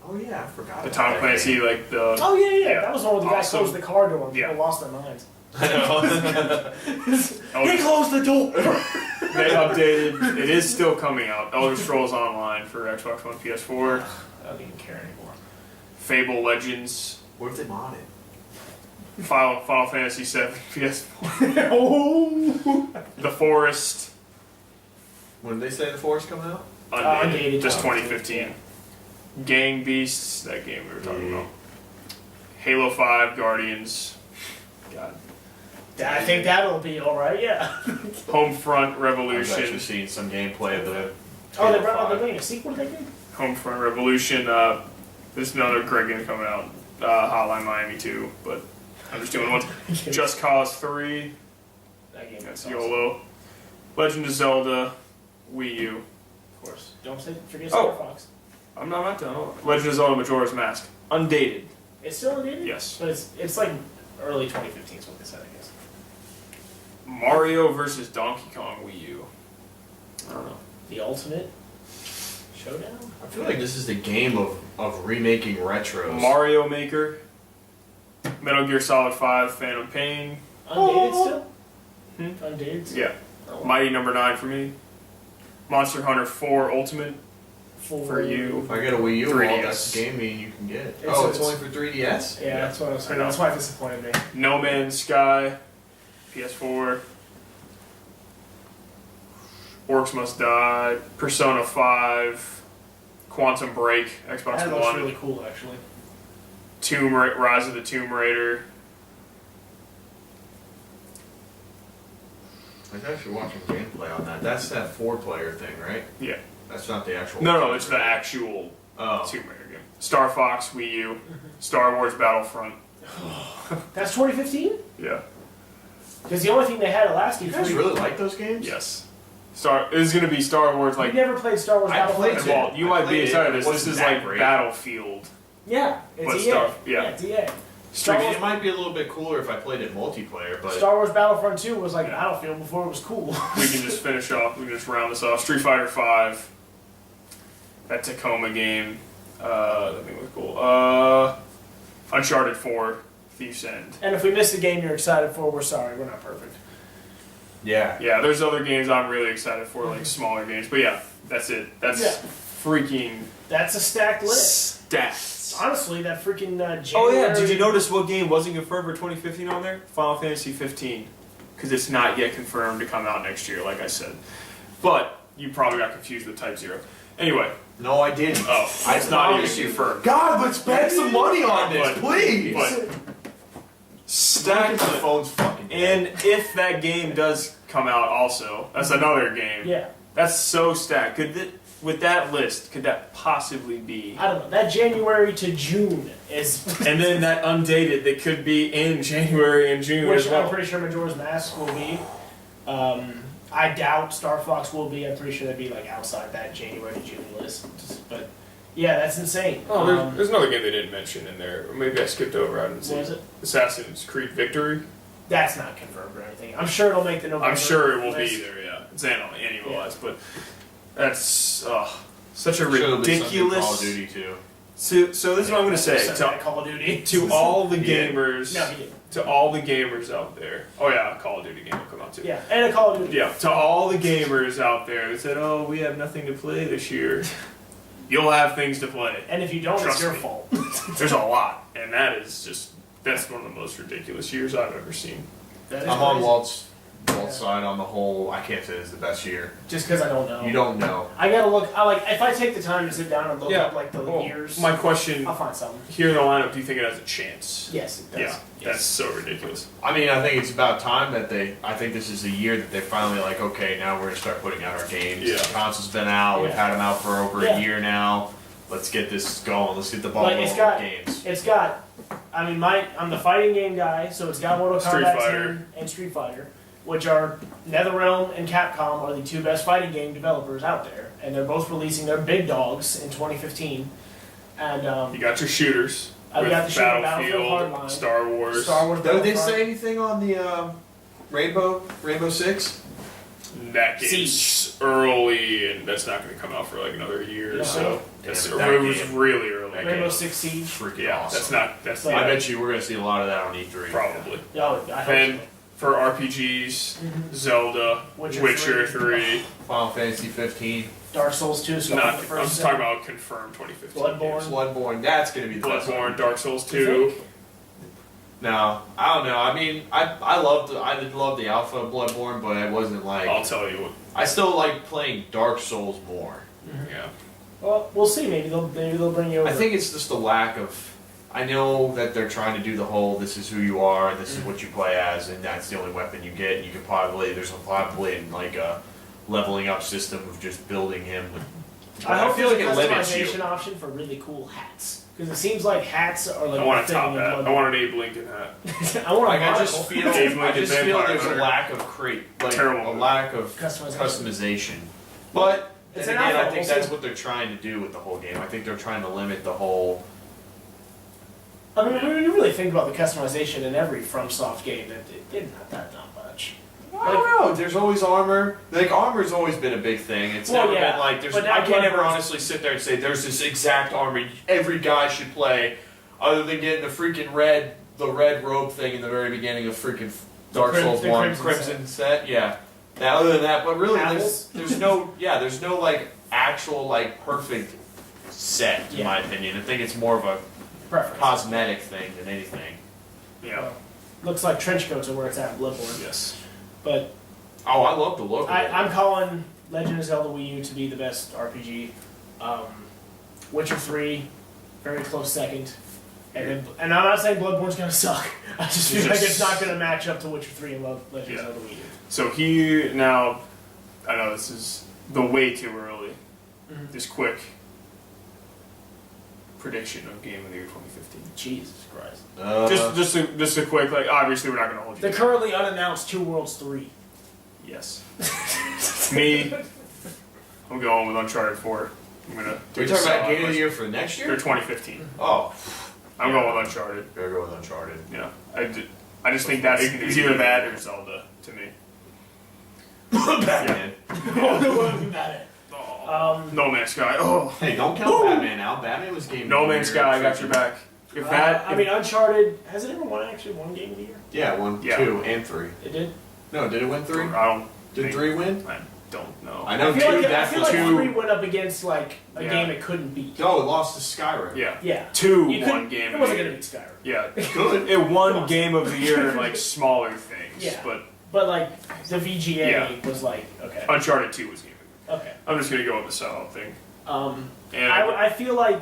Speaker 3: Oh yeah, I forgot.
Speaker 1: The
Speaker 3: about
Speaker 1: Tom
Speaker 3: that
Speaker 1: Clancy,
Speaker 3: game.
Speaker 1: like the.
Speaker 2: Oh yeah.
Speaker 1: Yeah.
Speaker 2: That was the one where the guy
Speaker 1: Awesome.
Speaker 2: closed the car door and
Speaker 1: Yeah.
Speaker 2: people lost their minds.
Speaker 3: I know.
Speaker 2: He closed the door.
Speaker 1: They updated. It is still coming out. Elder Scrolls Online for Xbox One, PS4.
Speaker 2: I don't even care anymore.
Speaker 1: Fable Legends.
Speaker 3: What if they mod it?
Speaker 1: Final Fantasy VII, PS4.
Speaker 2: Oh.
Speaker 1: The Forest.
Speaker 3: When did they say the Forest coming out?
Speaker 1: Undated.
Speaker 2: Undated,
Speaker 1: Just
Speaker 2: obviously,
Speaker 1: 2015. Gang Beasts. That game we were talking about. Halo 5, Guardians. God.
Speaker 2: I think that'll be all right. Yeah.
Speaker 1: Homefront
Speaker 3: I've actually
Speaker 1: Revolution.
Speaker 3: seen some gameplay of the.
Speaker 2: Oh, they're
Speaker 3: Halo 5.
Speaker 2: bringing a sequel to that game.
Speaker 1: Homefront Revolution. There's another great game coming out. Hotline Miami 2, but I'm just doing one. Just Cause 3.
Speaker 2: That game.
Speaker 1: That's
Speaker 2: is awesome.
Speaker 1: YOLO. Legend of Zelda. Wii U.
Speaker 2: Of course. Don't forget
Speaker 1: Oh.
Speaker 2: Star Fox.
Speaker 1: I'm not done. Legend of Zelda Majora's Mask. Undated.
Speaker 2: It's still undated?
Speaker 1: Yes.
Speaker 2: But it's like early 2015 is what they said, I guess.
Speaker 1: Mario versus Donkey Kong Wii U. I don't know.
Speaker 2: The Ultimate Showdown?
Speaker 3: I feel like this is the game of remaking retros.
Speaker 1: Mario Maker. Metal Gear Solid 5 Phantom Pain.
Speaker 2: Undated still?
Speaker 1: Hmm?
Speaker 2: Undated still?
Speaker 1: Yeah.
Speaker 2: Oh,
Speaker 1: Mighty Number 9 for me. Monster Hunter 4 Ultimate for you.
Speaker 3: If I get a Wii U,
Speaker 1: 3DS.
Speaker 3: well, that's the game you can get.
Speaker 2: It's-
Speaker 3: Oh, it's
Speaker 2: it's-
Speaker 3: only for 3DS?
Speaker 2: Yeah, that's what I was saying.
Speaker 1: I know.
Speaker 2: That's why it disappointed me.
Speaker 1: No Man's Sky. PS4. Orcs Must Die. Persona 5. Quantum Break. Xbox
Speaker 2: That looks
Speaker 1: One.
Speaker 2: really cool, actually.
Speaker 1: Rise of the Tomb Raider.
Speaker 3: I was actually watching gameplay on that. That's that 4-player thing, right?
Speaker 1: Yeah.
Speaker 3: That's not the actual.
Speaker 1: No, it's the actual
Speaker 3: Oh.
Speaker 1: Tomb Raider game. Star Fox Wii U. Star Wars Battlefront.
Speaker 2: That's 2015?
Speaker 1: Yeah.
Speaker 2: Because the only thing they had at last
Speaker 3: You
Speaker 2: E3.
Speaker 3: guys really like those games?
Speaker 1: Yes. It is going to be Star Wars like.
Speaker 2: You never played Star Wars
Speaker 3: I
Speaker 2: Battlefront?
Speaker 3: played
Speaker 1: And
Speaker 3: it.
Speaker 1: Walt, you
Speaker 3: I
Speaker 1: might be
Speaker 3: played it,
Speaker 1: excited.
Speaker 3: it
Speaker 1: This
Speaker 3: wasn't
Speaker 1: is
Speaker 3: that
Speaker 1: like
Speaker 3: great.
Speaker 1: Battlefield.
Speaker 2: Yeah, it's
Speaker 1: But
Speaker 2: EA.
Speaker 1: stuff, yeah.
Speaker 2: It's EA. Star
Speaker 3: I mean,
Speaker 2: Wars,
Speaker 3: it might be a little bit cooler if I played it multiplayer, but
Speaker 2: Star Wars Battlefront 2 was like Battlefield before it was cool.
Speaker 1: We can just finish off. We can just round this off. Street Fighter V. That Tacoma game. That thing was cool. Uncharted 4. Thief's End.
Speaker 2: And if we missed a game you're excited for, we're sorry. We're not perfect.
Speaker 3: yeah.
Speaker 1: Yeah, there's other games I'm really excited for, like smaller games. But yeah, that's it. That's freaking
Speaker 2: That's a stacked list.
Speaker 1: stacked.
Speaker 2: Honestly, that freaking January...
Speaker 1: Oh yeah, did you notice what game wasn't confirmed for 2015 on there? Final Fantasy 15. Because it's not yet confirmed to come out next year, like I said. But you probably got confused with Type 0. Anyway.
Speaker 3: No, I didn't.
Speaker 1: Oh, it's not even confirmed.
Speaker 3: God, let's bet some money on this, please.
Speaker 1: But stacked
Speaker 3: My phone's fucking dead.
Speaker 1: And if that game does come out also, that's another game.
Speaker 2: Yeah.
Speaker 1: That's so stacked. With that list, could that possibly be?
Speaker 2: I don't know. That January to June is...
Speaker 1: And then that undated that could be in January and June
Speaker 2: Which
Speaker 1: as well.
Speaker 2: I'm pretty sure Majora's Mask will be. I doubt Star Fox will be. I'm pretty sure that'd be like outside that January to June list. But yeah, that's insane.
Speaker 1: Oh, there's another game they didn't mention in there. Or maybe I skipped over. I didn't see.
Speaker 2: What is it?
Speaker 1: Assassin's Creed Victory.
Speaker 2: That's not confirmed or anything. I'm sure it'll make the November.
Speaker 1: I'm sure it will
Speaker 2: list.
Speaker 1: be there. Yeah, it's annualized, but that's such a
Speaker 3: Sure, there'll be something
Speaker 1: ridiculous.
Speaker 3: Call of Duty too.
Speaker 1: So this is what I'm going to say
Speaker 2: Call of Duty.
Speaker 1: to all the
Speaker 3: Yeah.
Speaker 1: gamers.
Speaker 2: No, he didn't.
Speaker 1: To all the gamers out there. Oh yeah, a Call of Duty game will come out too.
Speaker 2: Yeah, and a Call of Duty.
Speaker 1: Yeah, to all the gamers out there that said, "Oh, we have nothing to play this year," you'll have things to play.
Speaker 2: And if you don't,
Speaker 1: Trust
Speaker 2: it's your
Speaker 1: me.
Speaker 2: fault.
Speaker 1: There's a lot, and that's one of the most ridiculous years I've ever seen.
Speaker 2: That is
Speaker 3: I'm on
Speaker 2: crazy.
Speaker 3: Walt's side on the whole. I can't say this is the best year.
Speaker 2: Just because I don't know.
Speaker 3: You don't know.
Speaker 2: I gotta look. If I take the time to sit down and look up like the
Speaker 1: Well,
Speaker 2: years,
Speaker 1: my question
Speaker 2: I'll find something.
Speaker 1: here in the lineup: do you think it has a chance?
Speaker 2: Yes, it does.
Speaker 1: Yeah, that's so ridiculous.
Speaker 3: I mean, I think it's about time that I think this is the year that they finally like, okay, now we're gonna start putting out our games.
Speaker 1: Yeah.
Speaker 3: The console's been out. We've
Speaker 2: Yeah.
Speaker 3: had them out for over
Speaker 2: Yeah.
Speaker 3: a year now. Let's get this going. Let's get the ball
Speaker 2: Like,
Speaker 3: rolling
Speaker 2: it's got-
Speaker 3: with games.
Speaker 2: It's got. I mean, I'm the fighting game guy, so it's got Mortal
Speaker 1: Street
Speaker 2: Kombat
Speaker 1: Fighter.
Speaker 2: 10 and Street Fighter, which are NetherRealm and Capcom are the two best fighting game developers out there, and they're both releasing their big dogs in 2015. And
Speaker 1: You got your shooters.
Speaker 2: I've
Speaker 1: with
Speaker 2: got the shooter,
Speaker 1: Battlefield,
Speaker 2: Battlefield Hardline,
Speaker 1: Star Wars.
Speaker 2: Star Wars.
Speaker 3: Did they
Speaker 2: Battlefront.
Speaker 3: say anything on the Rainbow Six?
Speaker 1: That
Speaker 2: Siege.
Speaker 1: game's early, and that's not going to come out for like another year
Speaker 2: Yeah.
Speaker 1: or so. That's,
Speaker 3: Damn it, that
Speaker 1: it was
Speaker 3: game.
Speaker 1: really early.
Speaker 3: That
Speaker 2: Rainbow
Speaker 3: game.
Speaker 2: Six Siege?
Speaker 3: Freaking
Speaker 1: Yeah,
Speaker 3: awesome.
Speaker 1: that's
Speaker 2: But-
Speaker 1: the
Speaker 3: I bet you we're gonna see a lot of that on E3.
Speaker 1: probably.
Speaker 2: Oh, I hope
Speaker 1: And
Speaker 2: so.
Speaker 1: for RPGs,
Speaker 2: Mhm.
Speaker 1: Zelda,
Speaker 2: Witcher
Speaker 1: Witcher
Speaker 2: 3.
Speaker 1: 3.
Speaker 3: Final Fantasy 15,
Speaker 2: Dark Souls 2. So
Speaker 1: Not,
Speaker 2: the
Speaker 1: I'm
Speaker 2: first
Speaker 1: just talking about confirmed 2015.
Speaker 2: Bloodborne.
Speaker 1: games.
Speaker 3: Bloodborne. That's gonna be the best one.
Speaker 1: Bloodborne, Dark Souls
Speaker 2: You
Speaker 1: 2.
Speaker 2: think?
Speaker 3: No, I don't know. I mean, I did love the alpha of Bloodborne, but it wasn't like
Speaker 1: I'll tell you what.
Speaker 3: I still like playing Dark Souls more.
Speaker 1: Yeah.
Speaker 2: Well, we'll see. Maybe they'll bring you over.
Speaker 3: I think it's just the lack of. I know that they're trying to do the whole "this is who you are, and this is what you play as, and that's the only weapon you get." And you can there's probably like a leveling up system of just building him.
Speaker 2: I hope
Speaker 3: feel like
Speaker 2: there's
Speaker 3: it
Speaker 2: a
Speaker 3: limits
Speaker 2: customization
Speaker 3: you.
Speaker 2: option for really cool hats. Because it seems like hats are like
Speaker 1: I want
Speaker 2: the
Speaker 1: a top
Speaker 2: thing in
Speaker 1: hat. I
Speaker 2: Bloodborne.
Speaker 1: want an Abe Lincoln hat.
Speaker 2: I want
Speaker 3: Like
Speaker 2: a
Speaker 3: I just
Speaker 2: monocle.
Speaker 3: feel,
Speaker 1: Dave
Speaker 3: I
Speaker 1: Lincoln
Speaker 3: just feel
Speaker 1: Vampire
Speaker 3: there's a
Speaker 1: Hunter.
Speaker 3: lack of
Speaker 1: Terrible.
Speaker 3: a lack of
Speaker 2: Customization.
Speaker 3: customization. But
Speaker 2: It's
Speaker 3: then
Speaker 2: an
Speaker 3: again,
Speaker 2: alpha,
Speaker 3: I think
Speaker 2: we'll
Speaker 3: that's
Speaker 2: see.
Speaker 3: what they're trying to do with the whole game. I think they're trying to limit the whole.
Speaker 2: I mean, when you really think about the customization in every FromSoft game, it's not much.
Speaker 3: I don't know. There's always armor. Like armor's always been a big thing. It's
Speaker 2: Well,
Speaker 3: never
Speaker 2: yeah,
Speaker 3: been like there's.
Speaker 2: but now
Speaker 3: I can't ever
Speaker 2: Bloodborne's-
Speaker 3: honestly sit there and say there's this exact armor every guy should play, other than getting the freaking red robe thing in the very beginning of freaking Dark Souls
Speaker 2: the
Speaker 3: 1
Speaker 2: Crimson
Speaker 3: Crimson set. Yeah. Now, other than that, but really,
Speaker 2: Apples?
Speaker 3: there's no like actual like perfect set in
Speaker 2: Yeah.
Speaker 3: my opinion. I think it's more of a
Speaker 2: Preference.
Speaker 3: cosmetic thing than anything.
Speaker 1: Yeah.
Speaker 2: Looks like trench coats are where it's at in Bloodborne.
Speaker 1: Yes.
Speaker 2: But
Speaker 3: Oh, I love the look of it.
Speaker 2: I'm calling Legend of Zelda Wii U to be the best RPG. Witcher 3, very close second. And I'm not saying Bloodborne's gonna suck. I just feel like it's not gonna match up to Witcher 3 and Legend of Zelda Wii U.
Speaker 1: So here now, I know this is the way too early.
Speaker 2: Mhm.
Speaker 1: Just quick prediction of Game of the Year 2015.
Speaker 2: Jesus Christ.
Speaker 1: Just a quick, like, obviously we're not going to hold you.
Speaker 2: The currently unannounced Two Worlds 3.
Speaker 1: Yes. Me, I'm going with Uncharted 4. I'm gonna.
Speaker 3: Are we talking about Game of the Year for next
Speaker 1: For
Speaker 3: year?
Speaker 1: 2015.
Speaker 3: Oh,
Speaker 1: I'm going with Uncharted.
Speaker 3: Gotta go with Uncharted.
Speaker 1: Yeah, I just think that's it's either that or Zelda to me.
Speaker 3: Batman.
Speaker 1: No Man's Sky. Oh,
Speaker 3: Hey, don't count Batman out. Batman was game.
Speaker 1: No
Speaker 3: of the
Speaker 1: Man's
Speaker 3: year.
Speaker 1: Sky. I got your back. If that,
Speaker 2: I mean, Uncharted, has it ever won Game of the Year?
Speaker 3: Yeah, 1, 2, and 3.
Speaker 2: It did?
Speaker 3: No, did it win 3?
Speaker 1: I don't.
Speaker 3: Did
Speaker 1: think-
Speaker 3: 3 win?
Speaker 1: I don't know.
Speaker 3: I know
Speaker 2: I feel
Speaker 3: 2.
Speaker 2: like,
Speaker 3: That's
Speaker 2: I feel
Speaker 3: the
Speaker 2: like
Speaker 3: 2.
Speaker 2: 3 went up against, like, a
Speaker 1: Yeah.
Speaker 2: game it couldn't beat.
Speaker 3: No, it lost to Skyrim.
Speaker 1: Yeah.
Speaker 2: Yeah.
Speaker 1: 2
Speaker 2: You
Speaker 1: won
Speaker 2: couldn't-
Speaker 1: game.
Speaker 2: It
Speaker 1: of
Speaker 2: wasn't
Speaker 1: the
Speaker 2: going to
Speaker 1: year.
Speaker 2: beat Skyrim.
Speaker 1: Yeah,
Speaker 3: Good.
Speaker 1: it won Game of the Year in like smaller things.
Speaker 2: Yeah.
Speaker 1: But
Speaker 2: like, the VGA
Speaker 1: Yeah.
Speaker 2: was like, okay.
Speaker 1: Uncharted 2 was Game of the Year.
Speaker 2: Okay.
Speaker 1: I'm just gonna go with the sellout thing. And
Speaker 2: I feel like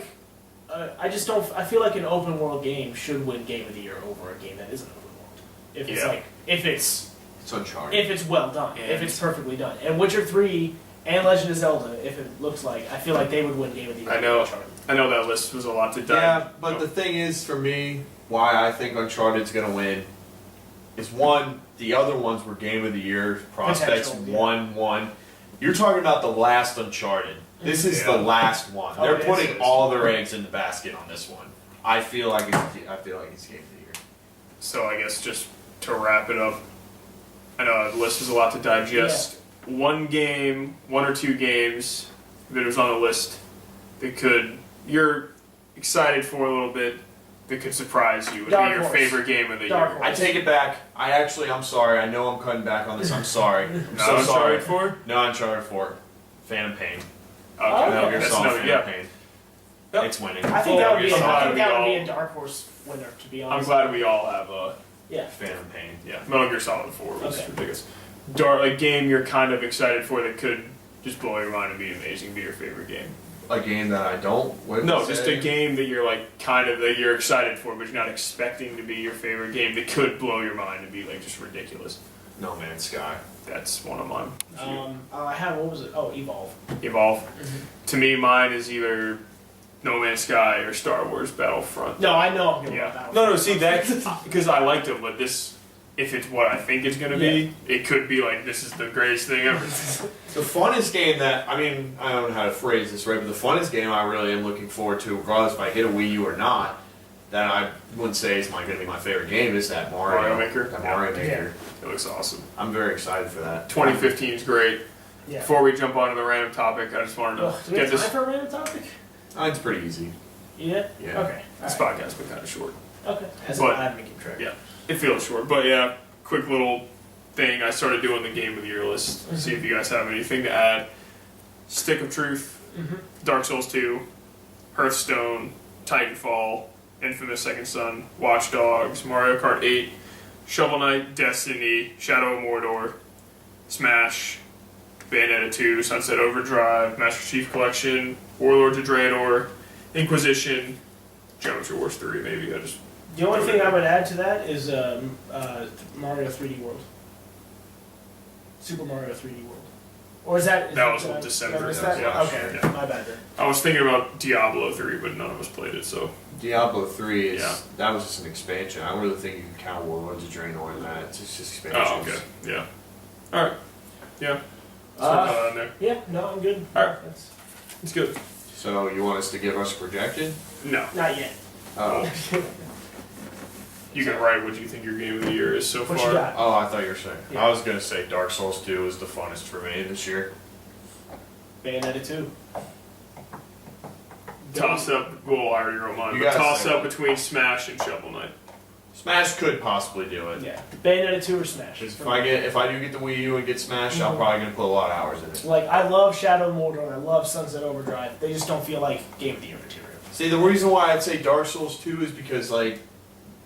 Speaker 2: I just don't. I feel like an open world game should win Game of the Year over a game that isn't open world. If it's
Speaker 1: Yeah.
Speaker 2: like
Speaker 3: It's Uncharted.
Speaker 2: if it's well done, if
Speaker 1: And-
Speaker 2: it's perfectly done, and Witcher 3 and Legend of Zelda, if it looks like, I feel like they would win Game of the Year.
Speaker 1: I
Speaker 2: over
Speaker 1: know.
Speaker 2: Uncharted.
Speaker 1: I know that list was a lot to dive.
Speaker 3: Yeah, but the thing is, for me, why I think Uncharted's gonna win is one, the other ones were Game of the Year prospects.
Speaker 2: Potential, yeah.
Speaker 3: 1-1. You're talking about the last Uncharted. This is
Speaker 1: Yeah.
Speaker 3: the last one.
Speaker 2: Oh,
Speaker 3: They're
Speaker 2: yes,
Speaker 3: putting
Speaker 2: yes.
Speaker 3: all their eggs in the basket on this one. I feel like it's Game of the Year.
Speaker 1: So I guess just to wrap it up, I know the list was a lot to digest. One or two games that was on the list that you're excited for a little bit, that could surprise you, would
Speaker 2: Dark
Speaker 1: be your
Speaker 2: Horse.
Speaker 1: favorite game of the
Speaker 2: Dark
Speaker 1: year.
Speaker 2: Horse.
Speaker 3: I take it back. I'm sorry. I know I'm cutting back on this. I'm sorry. I'm
Speaker 1: Not
Speaker 3: so sorry.
Speaker 1: Uncharted 4?
Speaker 3: No Uncharted 4. Phantom Pain.
Speaker 2: Oh,
Speaker 1: Okay,
Speaker 2: okay.
Speaker 3: Metal Gear
Speaker 1: that's
Speaker 3: Solid
Speaker 1: another,
Speaker 3: Phantom
Speaker 1: yeah.
Speaker 3: Pain.
Speaker 1: Yep.
Speaker 3: It's winning.
Speaker 2: I think that would be.
Speaker 1: I'm glad
Speaker 2: I think
Speaker 1: we
Speaker 2: that would be
Speaker 1: all-
Speaker 2: a Dark Horse winner, to be
Speaker 1: I'm
Speaker 2: honest.
Speaker 1: glad we all have a
Speaker 2: Yeah.
Speaker 3: Phantom Pain.
Speaker 1: yeah. Metal Gear Solid 4 was
Speaker 2: Okay.
Speaker 1: ridiculous. Like game you're kind of excited for that could just blow your mind and be amazing, be your favorite game.
Speaker 3: A game that I don't. What did
Speaker 1: No,
Speaker 3: you
Speaker 1: just
Speaker 3: say?
Speaker 1: a game that you're like kind of that you're excited for, but you're not expecting to be your favorite game that could blow your mind and be like just ridiculous.
Speaker 3: No Man's Sky.
Speaker 1: That's one of mine.
Speaker 2: I have, what was it? Oh, Evolve.
Speaker 1: Evolve. To me, mine is either No Man's Sky or Star Wars Battlefront.
Speaker 2: No, I know. I'm
Speaker 1: Yeah.
Speaker 2: about
Speaker 1: No, see that because I liked it, but this, if it's what I think it's gonna be, it could be like this is the greatest thing ever.
Speaker 3: The funnest game that I don't know how to phrase this right, but the funnest game I really am looking forward to, regardless if I get a Wii U or not, that I wouldn't say is going to be my favorite game is that
Speaker 1: Mario Maker?
Speaker 3: That Mario Maker.
Speaker 1: It looks awesome.
Speaker 3: I'm very excited for that.
Speaker 1: 2015 is great.
Speaker 2: Yeah.
Speaker 1: Before we jump on to the random topic, I just wanted to
Speaker 2: Do we
Speaker 1: get
Speaker 2: have time
Speaker 1: this.
Speaker 2: for a random topic?
Speaker 3: It's pretty easy.
Speaker 2: Yeah?
Speaker 3: Yeah.
Speaker 2: Okay.
Speaker 1: This
Speaker 2: Alright.
Speaker 1: podcast's been kind of short.
Speaker 2: Okay. As
Speaker 1: But-
Speaker 2: I'm keep track.
Speaker 1: Yeah, it feels short, but yeah, quick little thing. I started doing the game of the year list. See if you guys have anything to add. Stick of Truth, Dark Souls 2, Hearthstone, Titanfall, Infamous Second Son, Watch Dogs, Mario Kart 8, Shovel Knight, Destiny, Shadow of Mordor, Smash, Bayonetta 2, Sunset Overdrive, Master Chief Collection, Warlords of Draenor, Inquisition, Geometry Wars 3. Maybe I just
Speaker 2: The only thing I would add to that is Mario 3D World. Super Mario 3D World. Or is that...
Speaker 1: That was
Speaker 2: did I-
Speaker 1: December,
Speaker 2: did I miss
Speaker 1: yeah,
Speaker 2: that?
Speaker 1: yeah,
Speaker 2: Okay,
Speaker 1: yeah.
Speaker 2: my bad then.
Speaker 1: I was thinking about Diablo 3, but none of us played it, so.
Speaker 3: Diablo 3 is
Speaker 1: Yeah.
Speaker 3: that was just an expansion. I really think you can count Warlords of Draenor in that. It's just expansions.
Speaker 1: Oh, okay. Yeah. Alright. Yeah. So, in there.
Speaker 2: Yeah, no, I'm good.
Speaker 1: Alright.
Speaker 2: That's,
Speaker 1: It's good.
Speaker 3: So you want us to give us a projection?
Speaker 1: No.
Speaker 2: not yet.
Speaker 3: Oh,
Speaker 1: You can write what you think your game of the year is so
Speaker 2: What
Speaker 1: far.
Speaker 2: you got?
Speaker 3: oh, I thought you were saying.
Speaker 2: Yeah.
Speaker 3: I was gonna say Dark Souls 2 is the funnest for me this year.
Speaker 2: Bayonetta 2.
Speaker 1: Toss up. Well, I already wrote mine.
Speaker 3: You
Speaker 1: But
Speaker 3: gotta
Speaker 1: toss
Speaker 3: say
Speaker 1: up
Speaker 3: one.
Speaker 1: between Smash and Shovel Knight.
Speaker 3: Smash could possibly do it.
Speaker 2: Yeah. Bayonetta 2 or Smash.
Speaker 3: 'Cause if I do get the Wii U and get Smash, I'm probably gonna put a lot of hours in it.
Speaker 2: Like, I love Shadow of Mordor and I love Sunset Overdrive. They just don't feel like Game of the Year material.
Speaker 3: See, the reason why I'd say Dark Souls 2 is because like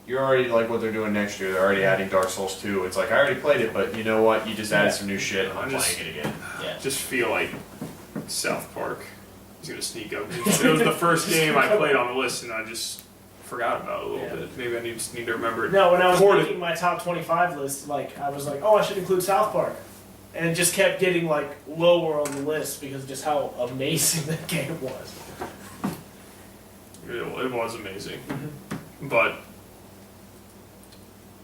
Speaker 3: you're already like what they're doing next year. They're already adding Dark Souls 2. It's like I already played it, but you know what? You just added some new shit, and I'm playing it again.
Speaker 2: Yeah.
Speaker 1: Just feel like South Park is going to sneak up. It was the first game I played on the list, and I just forgot about it a little bit. Maybe I just need to remember it.
Speaker 2: No, when I was
Speaker 1: Poured it.
Speaker 2: making my top 25 list, like, I was like, oh, I should include South Park. And it just kept getting, like, lower on the list because of just how amazing that game was.
Speaker 1: It was amazing. But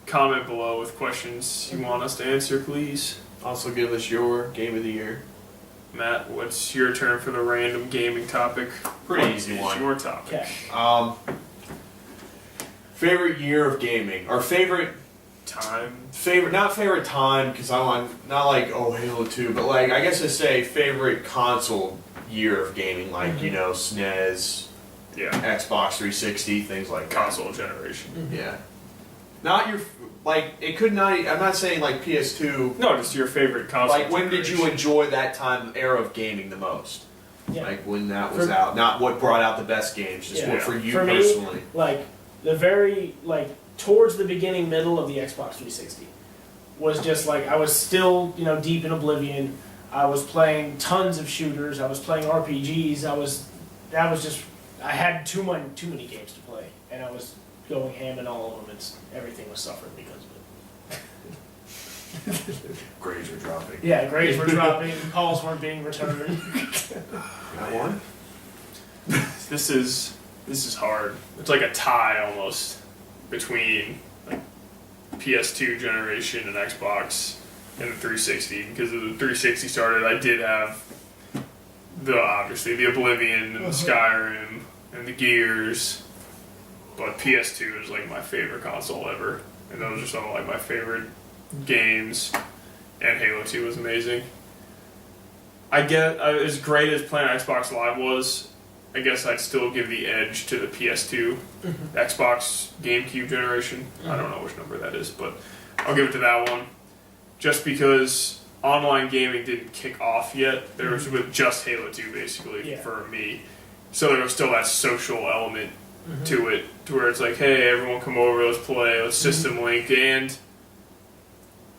Speaker 1: comment below with questions you want us to answer, please.
Speaker 3: Also, give us your game of the year.
Speaker 1: Matt, what's your turn for the random gaming topic?
Speaker 3: Pretty
Speaker 1: What
Speaker 3: easy
Speaker 1: is
Speaker 3: one.
Speaker 1: your topic?
Speaker 2: Okay.
Speaker 3: Favorite year of gaming, or favorite not favorite time, because I'm not like, oh, Halo 2, but like, I guess I say favorite console year of gaming, like, you know, SNES, Xbox 360, things like
Speaker 1: console generation.
Speaker 3: Yeah. Not your, like, it could not, I'm not saying like PS2.
Speaker 1: No, just your favorite console.
Speaker 3: Like, when did you enjoy that era of gaming the most?
Speaker 2: Yeah.
Speaker 3: Like, when that was out. Not what brought out the best games, just what for you personally.
Speaker 2: Me, like, the very, like, towards the beginning, middle of the Xbox 360 was just like, I was still, you know, deep in Oblivion. I was playing tons of shooters. I was playing RPGs. I had too many games to play, and I was going ham in all of them, and everything was suffering because of it.
Speaker 3: Grades were dropping.
Speaker 2: Yeah, grades were dropping, calls weren't being returned.
Speaker 3: Got one?
Speaker 1: This is hard. It's like a tie almost between like PS2 generation and Xbox and the 360. Because of the 360 started, I did have obviously the Oblivion and the Skyrim and the Gears, but PS2 is like my favorite console ever, and those are some of like my favorite games. And Halo 2 was amazing. I get as great as playing Xbox Live was, I guess I'd still give the edge to the PS2, Xbox GameCube generation. I don't know which number that is, but I'll give it to that one. Just because online gaming didn't kick off yet. There was with just Halo 2 basically for me. So there was still that social element to it, to where it's like, hey, everyone come over, let's play, let's system link. And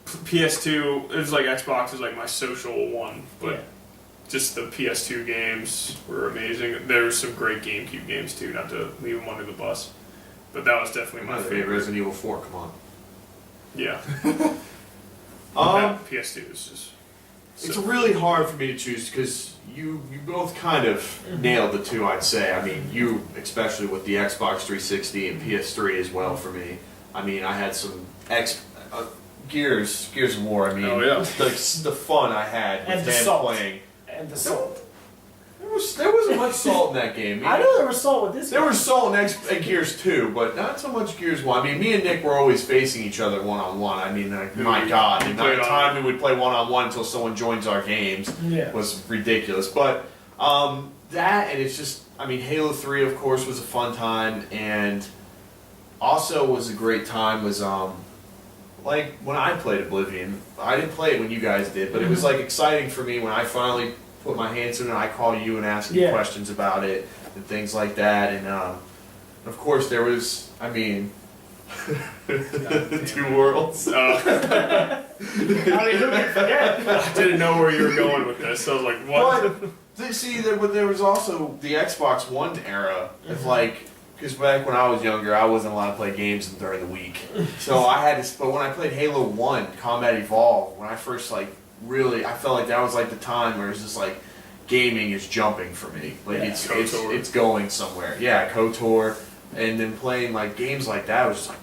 Speaker 1: PS2, it was like Xbox is like my social one, but just the PS2 games were amazing. There were some great GameCube games too, not to leave them under the bus. But that was definitely my favorite.
Speaker 3: Resident Evil 4, come on.
Speaker 1: Yeah. PS2 is just...
Speaker 3: It's really hard for me to choose because you both kind of nailed the two, I'd say. I mean, you, especially with the Xbox 360 and PS3 as well for me. I mean, I had some Gears of War. I mean, the fun I had with them playing.
Speaker 2: And the salt.
Speaker 3: There wasn't much salt in that game.
Speaker 2: I know there was salt with this game.
Speaker 3: There was salt in Gears 2, but not so much Gears 1. I mean, me and Nick were always facing each other one-on-one. I mean, my God. The amount of time we would play one-on-one until someone joins our games was ridiculous. But that, and it's just, I mean, Halo 3, of course, was a fun time. And also was a great time was, like, when I played Oblivion. I didn't play it when you guys did, but it was, like, exciting for me when I finally put my hands in it and I call you and ask you questions about it and things like that. And of course there was, I mean, Two Worlds.
Speaker 2: I mean, who can forget?
Speaker 1: I didn't know where you were going with this. I was like, what?
Speaker 3: But see, there was also the Xbox One era of like, because back when I was younger, I wasn't allowed to play games during the week. So I had to, but when I played Halo 1, Combat Evolved, when I first like, really, I felt like that was like the time where it's just like gaming is jumping for me. Like it's going somewhere. Yeah, KOTOR, and then playing like games like that was just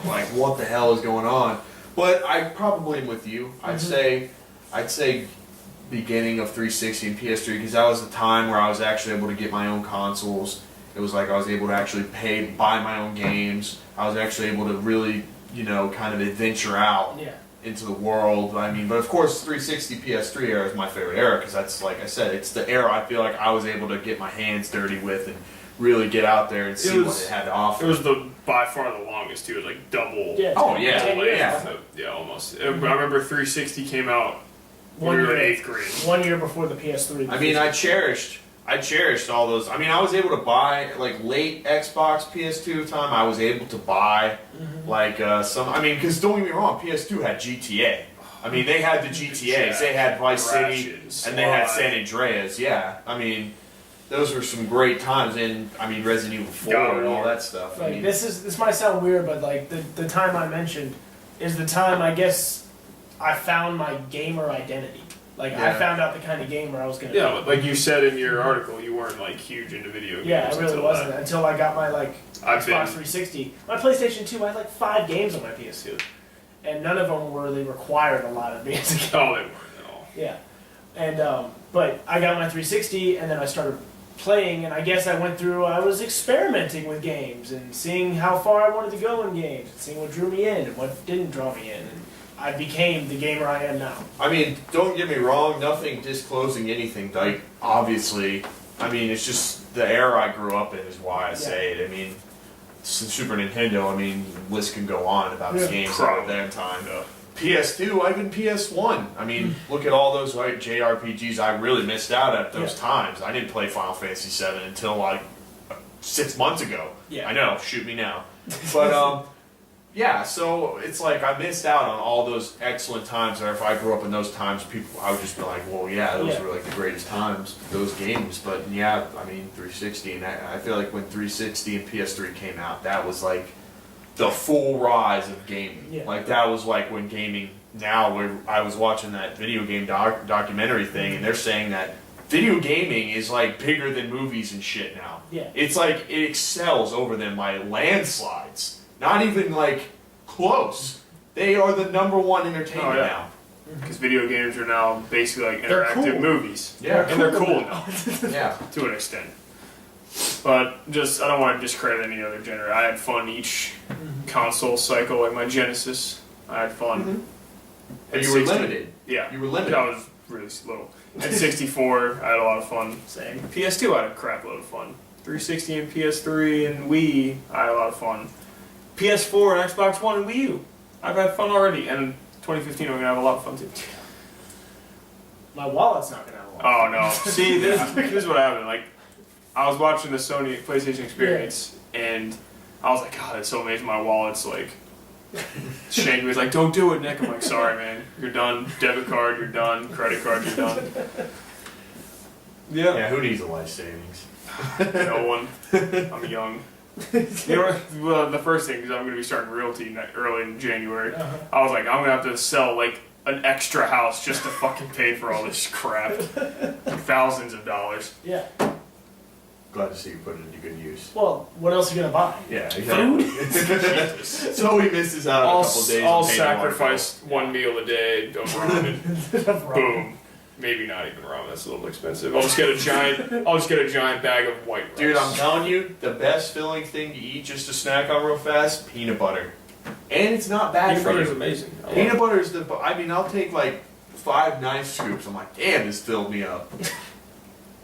Speaker 3: like what the hell is going on? But I probably am with you. I'd say beginning of 360 and PS3 because that was the time where I was actually able to get my own consoles. It was like I was able to actually buy my own games. I was actually able to really, you know, kind of adventure out.
Speaker 2: Yeah.
Speaker 3: Into the world. I mean, but of course 360 PS3 era is my favorite era because that's, like I said, it's the era I feel like I was able to get my hands dirty with and really get out there and see what it had to offer.
Speaker 1: It was by far the longest too. It was like double.
Speaker 2: Yeah,
Speaker 1: almost. I remember 360 came out when we were in 8th grade.
Speaker 2: 1 year before the PS3.
Speaker 3: I mean, I cherished all those. I mean, I was able to buy, like, late Xbox PS2 time, I was able to buy, like, some, I mean, because don't get me wrong, PS2 had GTA. I mean, they had the GTAs. They had Vice City, and they had San Andreas, I mean, those were some great times, and, I mean, Resident Evil 4 and all that stuff.
Speaker 2: Like,
Speaker 3: I mean,
Speaker 2: this might sound weird, but, like, the time I mentioned is the time, I guess, I found my gamer identity. Like, I found out the kind of gamer I was going to be.
Speaker 1: Yeah, like you said in your article, you weren't, like, huge into video games.
Speaker 2: Yeah, I really wasn't until I got my, like, Xbox 360. My PlayStation 2, I had, like, 5 games on my PS2. And none of them really required a lot of basic.
Speaker 1: Oh, they weren't at all.
Speaker 2: Yeah. And, but I got my 360, and then I started playing, and I guess I was experimenting with games and seeing how far I wanted to go in games, and seeing what drew me in and what didn't draw me in. And I became the gamer I am now.
Speaker 3: I mean, don't get me wrong, nothing disclosing anything, like, obviously. I mean, it's just the era I grew up in is why I say it. I mean, Super Nintendo, I mean, the list can go on about games that were their time. PS2, even PS1. I mean, look at all those JRPGs. I really missed out at those times. I didn't play Final Fantasy VII until like 6 months ago.
Speaker 2: Yeah.
Speaker 3: I know, shoot me now. But yeah, so it's like I missed out on all those excellent times. Or if I grew up in those times, I would just be like, well, yeah, those were like the greatest times, those games. But yeah, I mean, 360, and I feel like when 360 and PS3 came out, that was like the full rise of gaming.
Speaker 2: Yeah.
Speaker 3: Like that was like when gaming now, where I was watching that video game documentary thing, and they're saying that video gaming is like bigger than movies and shit now.
Speaker 2: Yeah.
Speaker 3: It's like it excels over them by landslides. Not even like close. They are the #1 entertainment now.
Speaker 1: Because video games are now basically like interactive movies.
Speaker 3: Yeah.
Speaker 1: And they're cool now.
Speaker 3: Yeah.
Speaker 1: To an extent. But just, I don't want to discredit any other genre. I had fun each console cycle, like my Genesis. I had fun.
Speaker 3: And you were limited.
Speaker 1: Yeah.
Speaker 3: You were limited.
Speaker 1: I was really slow. At 64, I had a lot of fun.
Speaker 2: Same.
Speaker 1: PS2, I had a crap load of fun. 360 and PS3 and Wii, I had a lot of fun. PS4 and Xbox One and Wii U, I've had fun already. And 2015, I'm going to have a lot of fun too.
Speaker 2: My wallet's not going to have a lot.
Speaker 1: Oh no. See, this is what happened. Like, I was watching the Sony PlayStation Experience, and I was like, God, that's so amazing. My wallet's like shaking. He was like, don't do it, Nick. I'm like, sorry, man. You're done. Debit card, you're done. Credit card, you're done.
Speaker 3: Yeah, who needs a life savings?
Speaker 1: No one. I'm young. You know, well, the first thing is I'm going to be starting realty early in January. I was like, I'm going to have to sell like an extra house just to fucking pay for all this crap. Like thousands of dollars.
Speaker 2: Yeah.
Speaker 3: Glad to see you put it into good use.
Speaker 2: Well, what else are you going to buy?
Speaker 3: Yeah, exactly. So he misses out a couple days.
Speaker 1: I'll sacrifice one meal a day of ramen. Boom. Maybe not even ramen. That's a little expensive. I'll just get a giant bag of white rice.
Speaker 3: Dude, I'm telling you, the best filling thing to eat just to snack on real fast, peanut butter. And it's not bad
Speaker 1: Peanut
Speaker 3: for you.
Speaker 1: butter is amazing.
Speaker 3: Peanut butter is I mean, I'll take like 5 nice scoops. I'm like, damn, this filled me up.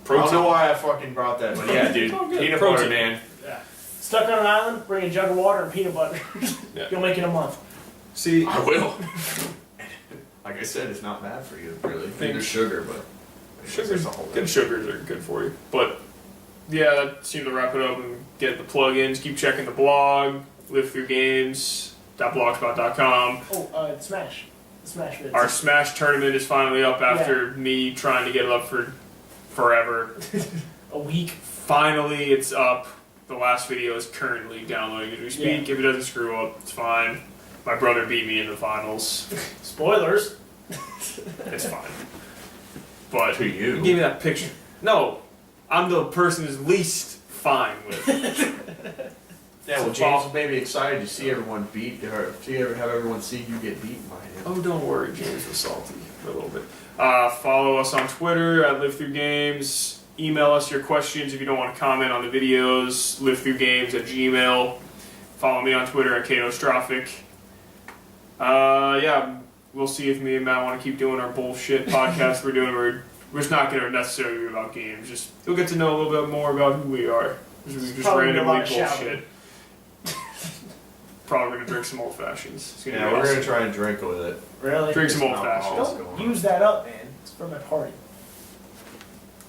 Speaker 3: I don't know why I fucking brought that, but yeah, dude, peanut butter, man.
Speaker 2: Yeah. Stuck on an island, bring a jug of water and peanut butter. You'll make it a month.
Speaker 1: See,
Speaker 3: I will. Like I said, it's not bad for you, really. There's sugar, but
Speaker 1: good sugars are good for you. But yeah, that seemed to wrap it up and get the plugins. Keep checking the blog, livetthroughgames.blogspot.com.
Speaker 2: Oh, Smash. The Smash vids.
Speaker 1: Our Smash tournament is finally up after me trying to get it up for forever.
Speaker 2: A week.
Speaker 1: Finally, it's up. The last video is currently downloading as we speak.
Speaker 2: Yeah.
Speaker 1: If it doesn't screw up, it's fine. My brother beat me in the finals.
Speaker 2: Spoilers.
Speaker 1: It's fine. But
Speaker 3: to you,
Speaker 1: gave me that picture. No, I'm the person who's least fine with.
Speaker 3: Yeah, well, James was maybe excited to see everyone beat her. Have everyone see you get beaten by him.
Speaker 1: Oh, don't worry, James was salty for a little bit. Follow us on Twitter at LiveThroughGames. Email us your questions if you don't want to comment on the videos. LiveThroughGames@gmail. Follow me on Twitter at Katostrophic. Yeah, we'll see if me and Matt want to keep doing our bullshit podcast we're doing. We're just not going to necessarily be about games. Just you'll get to know a little bit more about who we are. Just randomly bullshit. Probably going to drink some old fashions.
Speaker 3: Yeah, we're going to try and drink with it.
Speaker 2: Really?
Speaker 1: Drink some old fashions.
Speaker 2: Don't use that up, man. It's for my party.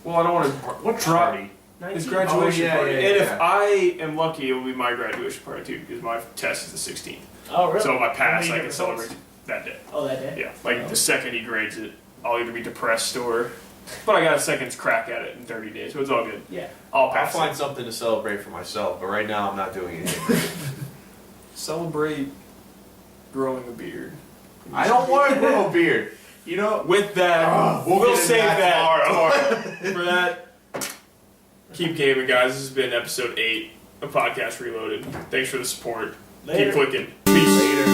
Speaker 1: Well, I don't want to.
Speaker 3: What party?
Speaker 1: His graduation party.
Speaker 3: Yeah,
Speaker 1: and if I am lucky, it will be my graduation party too, because my test is the 16th.
Speaker 2: Oh, really?
Speaker 1: So if I pass,
Speaker 2: When do
Speaker 1: I
Speaker 2: you
Speaker 1: can
Speaker 2: get
Speaker 1: celebrate
Speaker 2: results?
Speaker 1: that day.
Speaker 2: Oh, that day?
Speaker 1: Yeah, like the second he grades it, I'll either be depressed or. But I got a second crack at it in 30 days, so it's all good.
Speaker 2: Yeah.
Speaker 1: I'll
Speaker 3: I'll
Speaker 1: pass.
Speaker 3: find something to celebrate for myself, but right now I'm not doing anything.
Speaker 1: Celebrate growing a beard.
Speaker 3: I don't want to grow a beard. You know,
Speaker 1: With that,
Speaker 3: we'll get into
Speaker 1: save that
Speaker 3: tomorrow.
Speaker 1: for that. Keep gaming, guys. This has been episode 8 of Podcast Reloaded. Thanks for the support.
Speaker 2: Later.
Speaker 1: Keep clicking. Peace.
Speaker 3: Later.